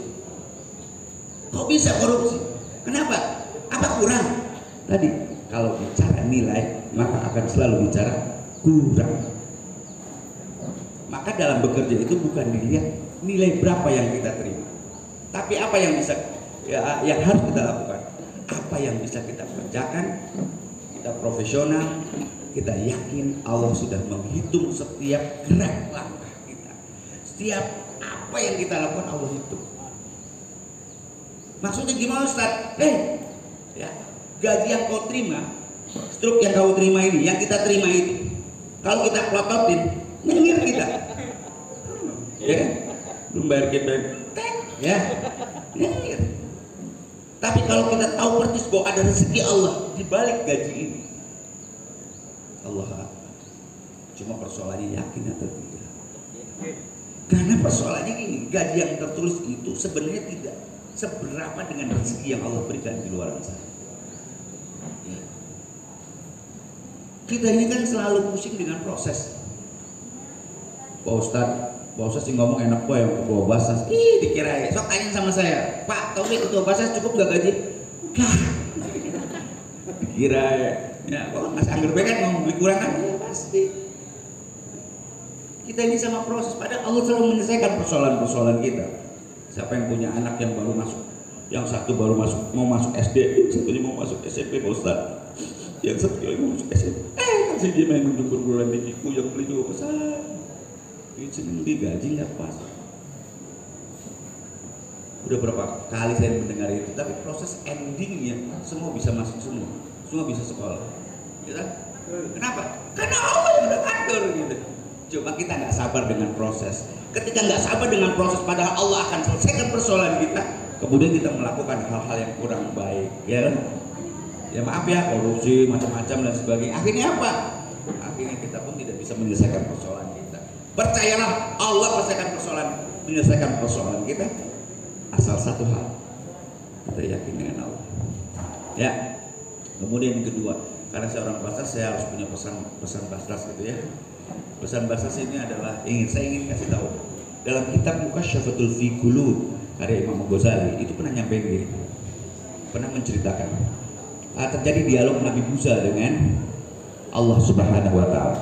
Kenapa? Apa kurang? Tadi kalau bicara nilai maka akan selalu bicara kurang. Maka dalam bekerja itu bukan dilihat nilai berapa yang kita terima, tapi apa yang bisa yang harus kita lakukan, apa yang bisa kita kerjakan. Kita profesional, kita yakin Allah sudah menghitung setiap gerak langkah kita, setiap apa yang kita lakukan Allah hitung. Maksudnya gimana Ustaz? Ya, gaji yang kau terima, struk yang kau terima ini, yang kita terima itu, kalau kita pelototin, nyengir kita, ya kan? Belum bayar KPR, ya, nyengir. Tapi kalau kita tahu persis bahwa ada rezeki Allah di balik gaji ini, Allah Akbar. Cuma persoalannya yakin atau tidak. Karena persoalannya gini, gaji yang tertulis itu sebenarnya tidak seberapa dengan rezeki yang Allah berikan di luar sana. Ya. Kita ini kan selalu pusing dengan proses. Pak Ustadz sih ngomong enak kok yang ketua basas. Dikira ya, sok tanya sama saya, Pak Taufik ketua basas cukup gak gaji? Gak. Dikira ya, kok Mas Angger kan mau beli kurangan? Ya pasti. Kita ini sama proses, padahal Allah selalu menyelesaikan persoalan-persoalan kita. Siapa yang punya anak yang baru masuk, yang satu baru mau masuk SD, satunya mau masuk SMP, Pak Ustadz. Yang satu lagi mau masuk SMP. Kasih dia main untuk perguruan tinggiku yang beli 2 besar. Itu gaji nggak pas. Udah berapa kali saya mendengar itu, tapi proses endingnya semua bisa masuk, semua bisa sekolah. Ya, kenapa? Karena Allah yang udah atur gitu. Coba kita nggak sabar dengan proses. Ketika nggak sabar dengan proses, padahal Allah akan selesaikan persoalan kita, kemudian kita melakukan hal-hal yang kurang baik, ya kan? Ya maaf ya, korupsi macam-macam dan sebagainya. Akhirnya apa? Akhirnya kita pun tidak bisa menyelesaikan persoalan kita. Percayalah, Allah menyelesaikan persoalan kita. Asal satu hal, kita yakin dengan Allah. Ya. Kemudian yang kedua, karena saya orang Basas, saya harus punya pesan Basas gitu ya. Pesan Basas ini adalah saya ingin kasih tahu. Dalam kitab Mukasyyafatul Fiqhul karya Imam Ghazali itu pernah nyampein gini, pernah menceritakan terjadi dialog Nabi Musa dengan Allah Subhanahu wa Ta'ala.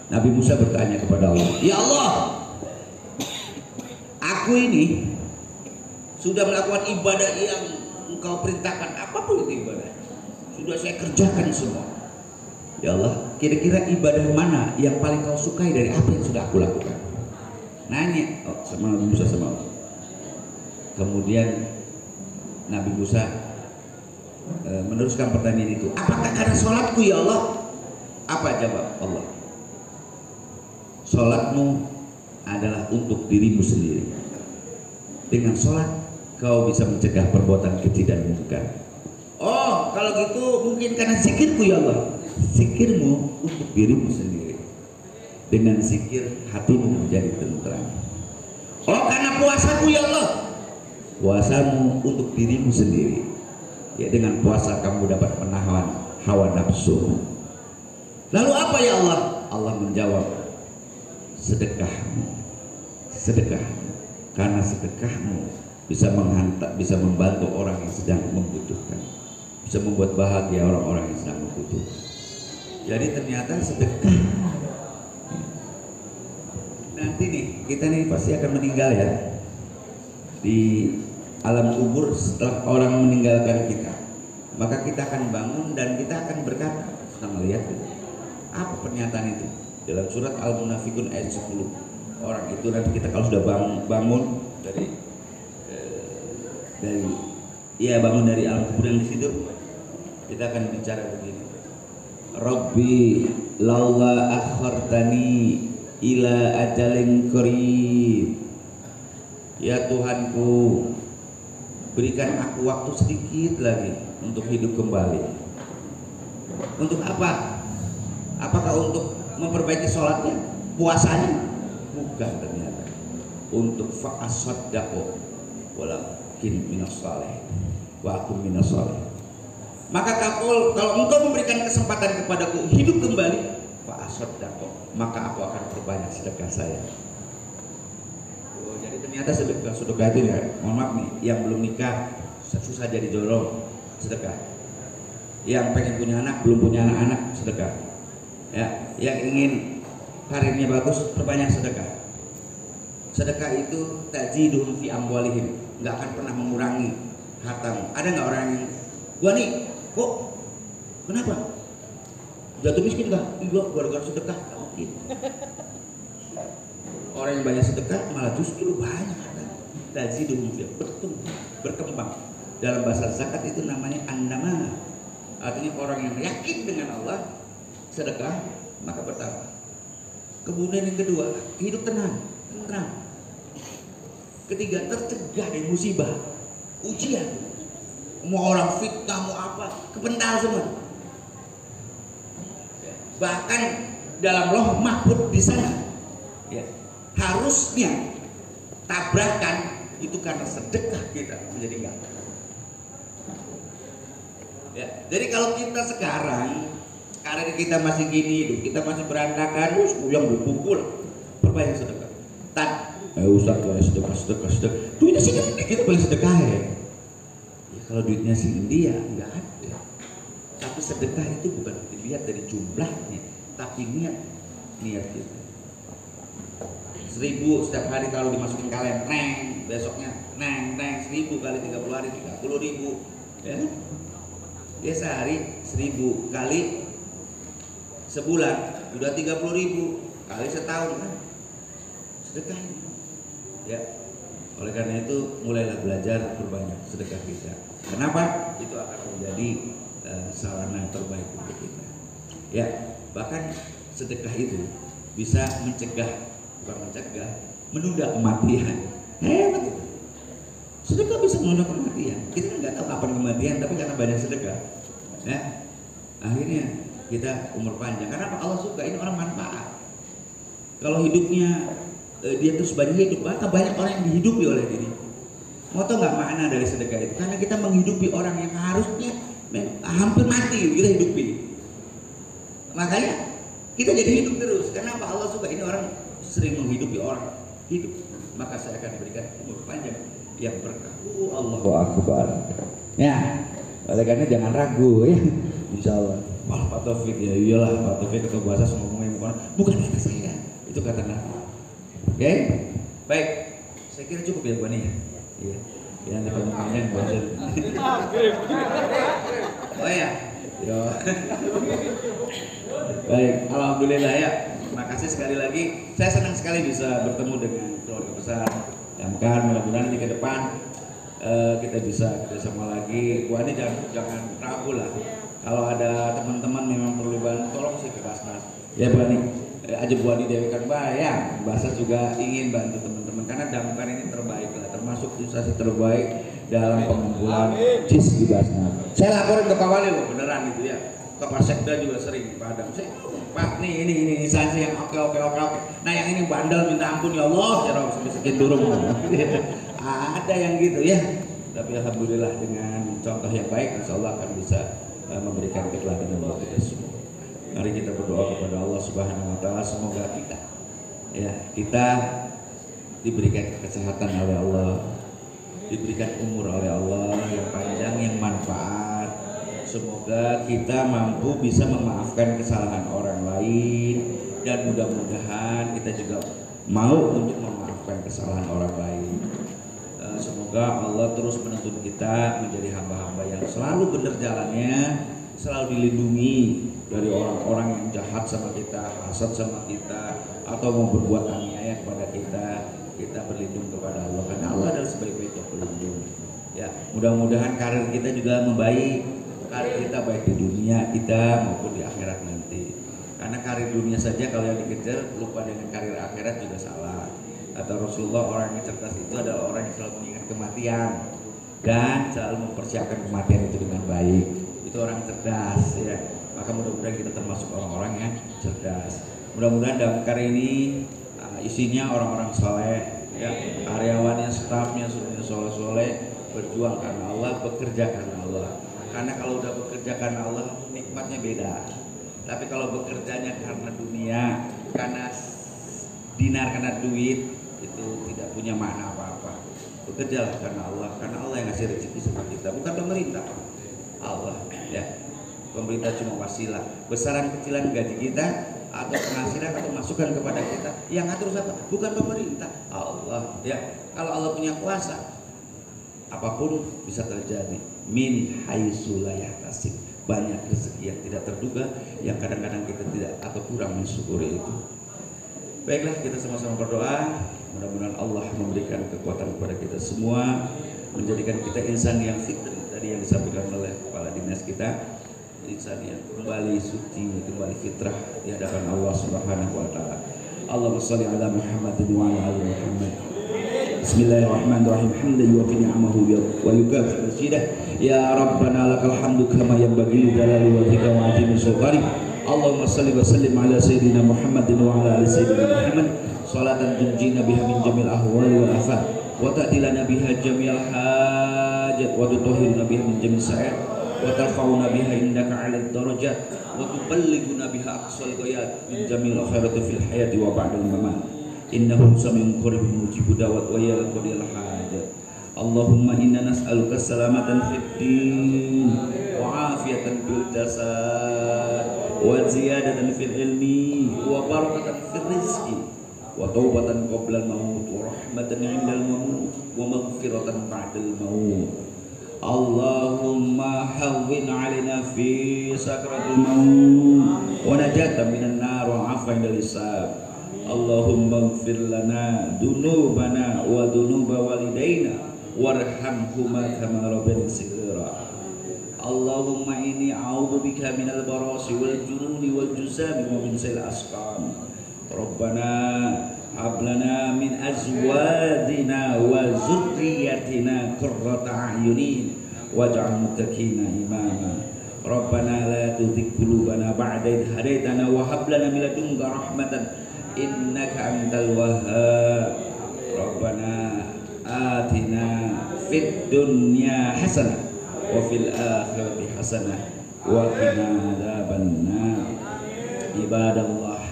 Nabi Musa bertanya kepada Allah, "Ya Allah, aku ini sudah melakukan ibadah yang Engkau perintahkan, apapun itu ibadah, sudah saya kerjakan semua. Ya Allah, kira-kira ibadah mana yang paling Kau sukai dari apa yang sudah aku lakukan?" Nanya sama Nabi Musa sama Allah. Kemudian Nabi Musa meneruskan pertanyaan itu, "Apakah karena sholatku ya Allah?" Apa jawab Allah? "Sholatmu adalah untuk dirimu sendiri. Dengan sholat kau bisa mencegah perbuatan keji dan munkar." Oh, kalau gitu mungkin karena zikirku ya Allah. Zikirmu untuk dirimu sendiri. Dengan zikir hatimu menjadi tentram. Oh, karena puasaku ya Allah. Puasamu untuk dirimu sendiri. Ya, dengan puasa kamu dapat menahan hawa nafsu. Lalu apa ya Allah? Allah menjawab, sedekahmu. Karena sedekahmu bisa bisa membantu orang yang sedang membutuhkan, bisa membuat bahagia orang-orang yang sedang membutuhkan. Jadi ternyata sedekah. Nanti nih kita nih pasti akan meninggal ya di alam kubur. Setelah orang meninggalkan kita, maka kita akan bangun dan kita akan berkata, kita melihat apa pernyataan itu dalam surat Al-Munafikun ayat 10. Orang itu nanti kita kalau sudah bangun dari bangun dari alam kubur yang di situ, kita akan bicara begini, Rabbi laula akhartani ila ajalin qarib. Ya Tuhanku, berikan aku waktu sedikit lagi untuk hidup kembali. Untuk apa? Apakah untuk memperbaiki sholatnya, puasanya? Bukan, ternyata untuk fa'asaddaqo walakin minas salih wa akum minas salih. Maka kalau engkau memberikan kesempatan kepadaku hidup kembali, fa'asaddaqo, maka aku akan perbanyak sedekah saya. Jadi ternyata sedekah itu ya, mohon maaf nih, yang belum nikah susah jadi jodoh, sedekah. Yang pengen punya anak belum punya anak-anak, sedekah. Ya, yang ingin karirnya bagus, perbanyak sedekah. Sedekah itu tajiduhum fi amwalihim, nggak akan pernah mengurangi hartamu. Ada nggak orang yang, gua nih, kok kenapa? Jatuh miskin nggak? Iya, gara-gara sedekah. Nggak mungkin. Orang yang banyak sedekah malah justru banyak harta. Tajiduhum fi berkembang. Dalam bahasa zakat itu namanya an-nama. Artinya orang yang yakin dengan Allah, sedekah maka bertambah. Kemudian yang kedua, hidup tenang. Ketiga, tercegah dari musibah, ujian. Mau orang fitnah, mau apa, kepental semua. Bahkan dalam loh mahfud di sana, ya, harusnya tabrakan itu karena sedekah kita menjadi enggak. Ya, jadi kalau kita sekarang karena kita masih gini, hidup kita masih berantakan, yang berpukul, perbanyak sedekah. Ustaz boleh sedekah. Duitnya sih kan kita boleh sedekah ya. Kalau duitnya sih India nggak ada. Tapi sedekah itu bukan dilihat dari jumlahnya, tapi niat kita. 1000 setiap hari kalau dimasukin kaleng, besoknya 1000 kali 30 hari 30.000, ya. Dia sehari 1000 kali sebulan udah 30.000 kali setahun kan sedekah. Ya, oleh karena itu mulailah belajar berbanyak sedekah kita. Kenapa? Itu akan menjadi sarana terbaik untuk kita. Ya, bahkan sedekah itu bisa menunda kematian. Hebat. Sedekah bisa menunda kematian. Kita kan nggak tahu kapan kematian, tapi karena banyak sedekah, ya, akhirnya kita umur panjang. Karena Allah suka ini orang manfaat. Kalau hidupnya dia terus banyak hidup, maka banyak orang yang dihidupi oleh diri. Mau tau nggak makna dari sedekah itu? Karena kita menghidupi orang yang harusnya hampir mati, kita hidupi. Makanya kita jadi hidup terus. Kenapa? Allah suka ini orang sering menghidupi orang hidup. Maka saya akan berikan umur panjang yang berkah. Allahu Akbar. Ya, oleh karena jangan ragu ya. Insya Allah. Wah, Pak Taufik ya, iyalah Pak Taufik ketua bahasa ngomongnya bukan kata saya, itu kata Nabi. Oke, baik. Saya kira cukup ya Bu Ani. Iya. Yang dipanjang bahasa. Oh ya. Yo. Baik, alhamdulillah ya. Makasih sekali lagi. Saya senang sekali bisa bertemu dengan keluarga besar. Damkar, mudah-mudahan di ke depan kita bisa kerjasama lagi. Bu Ani jangan ragu lah. Kalau ada teman-teman memang perlu bantu, tolong sih ke Basnas. Ya Bu Ani, aja Bu Ani Dewi kan bayang. Basnas juga ingin bantu teman-teman karena Damkar ini terbaik lah, termasuk instansi terbaik dalam pengumpulan JIS di Basnas. Saya laporin ke Pak Wali loh, beneran itu ya. Ke Pak Sekda juga sering padam. Saya, Pak nih ini instansi yang oke. Nah yang ini bandel minta ampun ya Allah, ya Rob sampai sekian durung. Ada yang gitu ya. Tapi alhamdulillah dengan contoh yang baik, insya Allah akan bisa memberikan keteladanan buat kita semua. Mari kita berdoa kepada Allah Subhanahu Wa Taala, semoga kita diberikan kesehatan oleh Allah, diberikan umur oleh Allah yang panjang, yang manfaat. Semoga kita mampu bisa memaafkan kesalahan orang lain dan mudah-mudahan kita juga mau untuk memaafkan kesalahan orang lain. Semoga Allah terus menuntun kita menjadi hamba-hamba yang selalu benar jalannya, selalu dilindungi dari orang-orang yang jahat sama kita, hasad sama kita, atau mau berbuat aniaya kepada kita. Kita berlindung kepada Allah karena Allah adalah sebaik-baiknya pelindung. Ya, mudah-mudahan karir kita juga membaik, karir kita baik di dunia kita maupun di akhirat nanti. Karena karir dunia saja kalau yang dikejar lupa dengan karir akhirat juga salah. Kata Rasulullah, orang yang cerdas itu adalah orang yang selalu mengingat kematian dan selalu mempersiapkan kematian itu dengan baik. Itu orang cerdas ya. Maka mudah-mudahan kita termasuk orang-orang yang cerdas. Mudah-mudahan Damkar ini isinya orang-orang soleh ya, karyawannya, stafnya semuanya soleh-soleh, berjuang karena Allah, bekerja karena Allah. Karena kalau udah bekerja karena Allah, nikmatnya beda. Tapi kalau bekerjanya karena dunia, karena dinar, karena duit, itu tidak punya makna apa-apa. Bekerjalah karena Allah yang ngasih rezeki sama kita, bukan pemerintah. Allah ya. Pemerintah cuma wasilah. Besaran kecilan gaji kita atau penghasilan atau masukan kepada kita, yang ngatur siapa? Bukan pemerintah, Allah. Ya, kalau Allah punya kuasa, apapun bisa terjadi. Min haitsu la yahtasib. Banyak rezeki yang tidak terduga, yang kadang-kadang kita tidak atau kurang mensyukuri itu. Baiklah, kita sama-sama berdoa, mudah-mudahan Allah memberikan kekuatan kepada kita semua, menjadikan kita insan yang fitri tadi yang disampaikan oleh kepala dinas kita, insan yang kembali suci, kembali fitrah di hadapan Allah Subhanahu wa taala. Allahumma shalli ala Muhammad wa ala ali Muhammad. Bismillahirrahmanirrahim. Hamdan yuwafi ni'amahu wa yukafi mazidah. Ya Rabbana lakal hamdu kama yanbaghi li jalali wajhika wa 'azimi sultanik. Allahumma salli wa sallim ala sayyidina Muhammadin wa ala ali sayyidina Muhammad salatan tunjina biha min jamil ahwali wal afat wa ta'dilana biha jamil hajat wa tutahhiruna biha min jamil sa'at wa tarfa'una biha indaka 'alal darajat wa tuballighuna biha aqsal ghayat min jamil khairati fil hayati wa ba'dal mamat. Innahum sami'un qaribun mujibud da'wat wa ya qadil hajat. Allahumma inna nas'aluka salamatan fid din wa afiyatan fil jasad wa ziyadatan fil ilmi wa barakatan fil rizqi wa taubatan qabla al-maut wa rahmatan 'indal maut wa maghfiratan ba'dal maut. Allahumma hawwin 'alaina fi sakratil maut wa najatan minan nar wa 'afwan 'indal hisab. Allahumma ighfir lana dunubana wa dunuba walidaina warhamhuma kama rabbayani shighara. Allahumma inni a'udzubika minal barasi wal jununi wal juzami wa min sayyi'il asqam. Rabbana hab lana min azwajina wa dzurriyyatina qurrata a'yunin waj'al muttaqina imama. Rabbana la tuzigh qulubana ba'da idh hadaitana wa hab lana min ladunka rahmatan innaka antal wahhab. Rabbana atina fid dunya hasanah wa fil akhirati hasanah wa qina adzabannar. Ibadallah,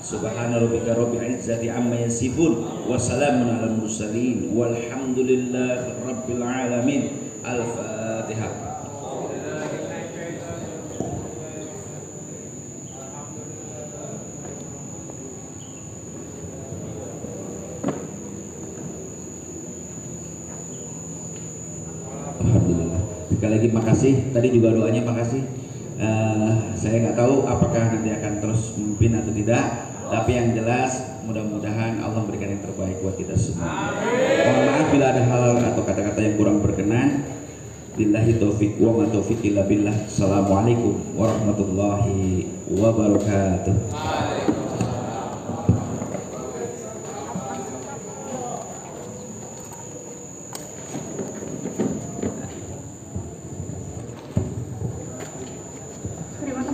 subhana rabbika rabbil izzati amma yasifun wa salamun alal mursalin walhamdulillahi rabbil alamin. Al-Fatihah. Sekali lagi makasih, tadi juga doanya makasih. Saya nggak tahu apakah nanti akan terus memimpin atau tidak, tapi yang jelas mudah-mudahan Allah memberikan yang terbaik buat kita semua. Mohon maaf bila ada hal atau kata-kata yang kurang berkenan. Billahi taufiq wa ma taufiq illa billah. Assalamualaikum warahmatullahi wabarakatuh.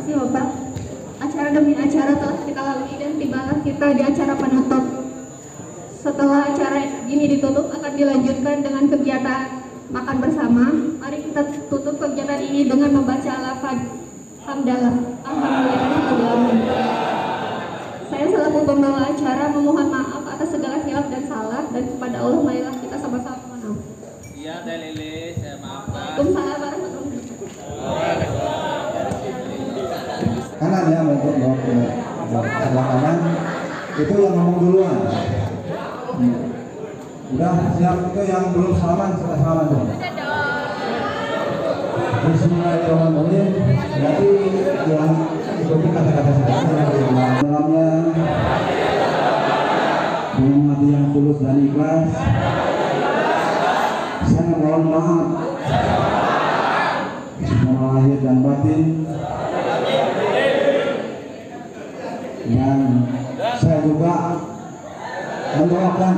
Bapak, acara demi acara telah kita lalui dan tibalah kita di acara penutup. Setelah acara ini ditutup, akan dilanjutkan dengan kegiatan makan bersama. Mari kita tutup kegiatan ini dengan membaca lafaz hamdalah. Alhamdulillah. Saya selaku pembawa acara memohon maaf atas segala hilaf dan salah, dan kepada Allah marilah kita sama-sama mohon maaf. Iya, Teh Lilis, saya maafkan. Waalaikumsalam warahmatullahi wabarakatuh. Kanan ya, untuk sebelah kanan itu yang ngomong duluan. Udah siap, itu yang belum salaman, setelah salaman dong. Bismillahirrahmanirrahim. Berarti yang ikuti kata-kata saya dalamnya dengan hati yang tulus dan ikhlas. Saya mohon maaf secara lahir dan batin. Dan saya juga mendoakan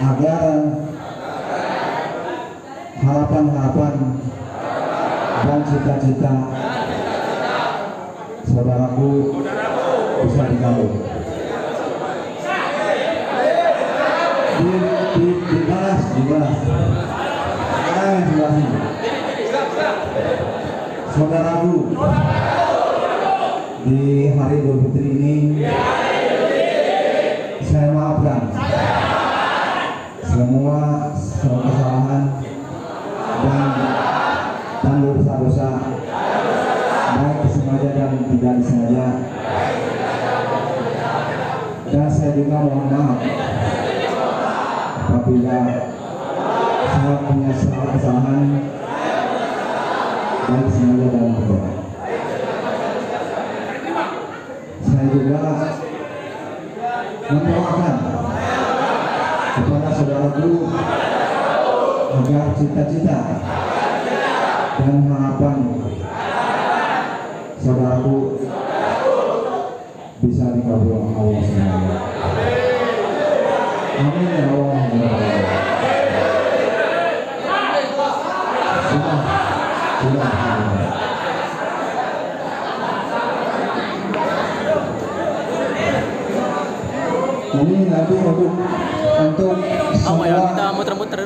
agar harapan-harapan dan cita-cita saudaraku bisa digabung. Dibalas. Saudaraku, di hari Idul Fitri ini saya maafkan semua kesalahan dan dosa-dosa, baik sengaja dan tidak disengaja. saya juga mohon maaf apabila saya punya salah kesalahan baik sengaja dalam perbuatan. Saya juga mendoakan kepada saudaraku agar cita-cita dan harapan saudaraku bisa dikabulkan Allah SWT. Amin ya Allah. Sudah. Ini nanti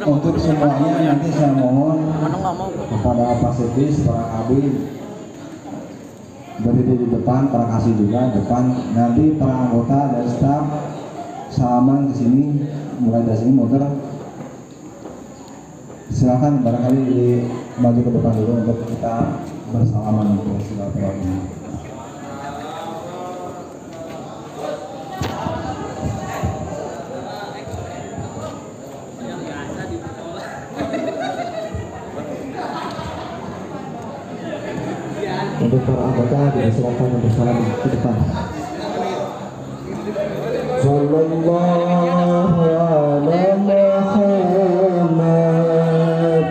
untuk semuanya nanti saya mohon kepada Pak Sekdes, para kabin berdiri di depan, para kasih juga depan, nanti para anggota dan staf salaman ke sini, mulai dari sini muter. Silakan barangkali maju ke depan dulu untuk kita bersalaman untuk silaturahmi. Untuk para anggota dipersilakan untuk salam ke depan. Sallallahu alaihi Muhammad,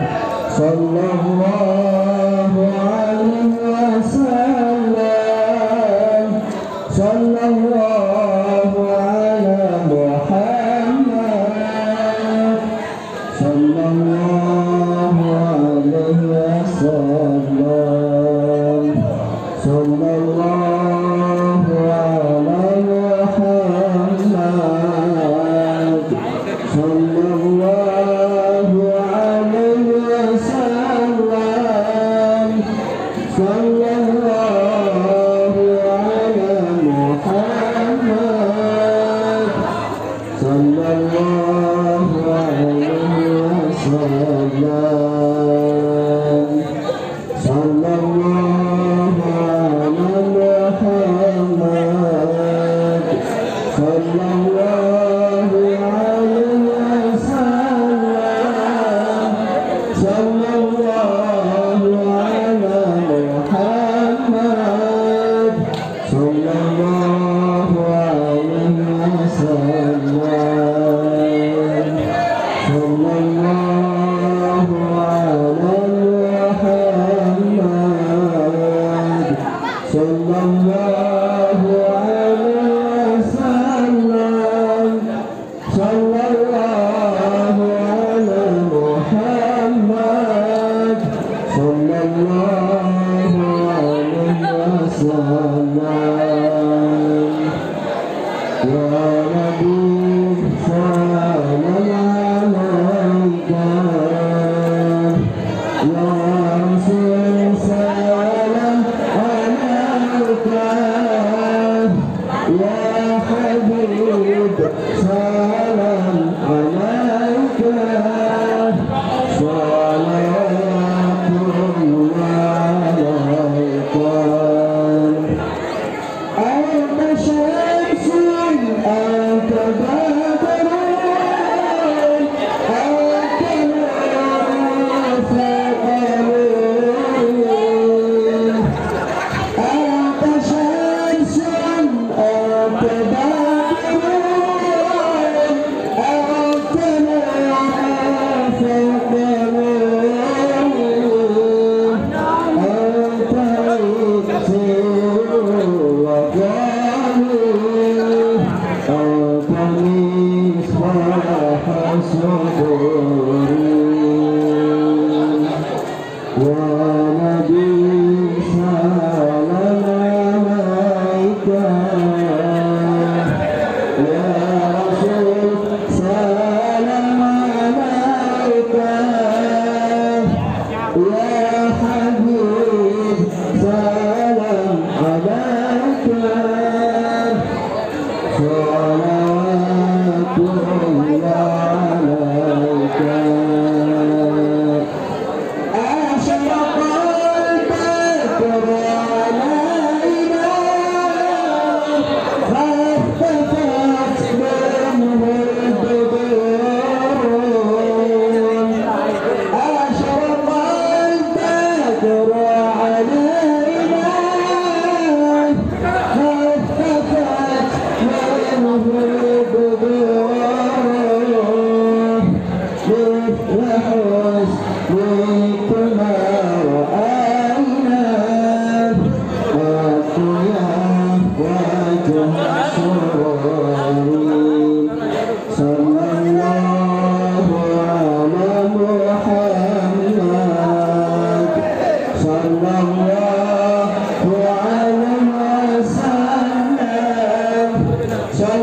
sallallahu alaihi wasallam, sallallahu alaihi Muhammad, sallallahu alaihi wasallam. Sallallahu alaihi Muhammad, sallallahu alaihi wasallam, sallallahu alaihi Muhammad, sallallahu alaihi wasallam, sallallahu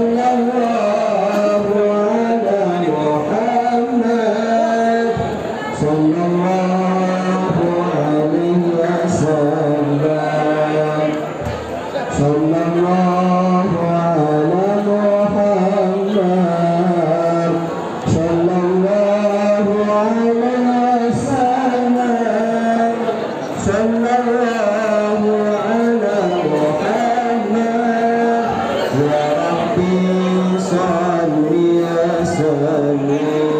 sallallahu ala Muhammad sallallahu alaihi wasallam sallallahu ala Muhammad sallallahu alaihi wasallam sallallahu ala Muhammad ya Rabbi salli ya salli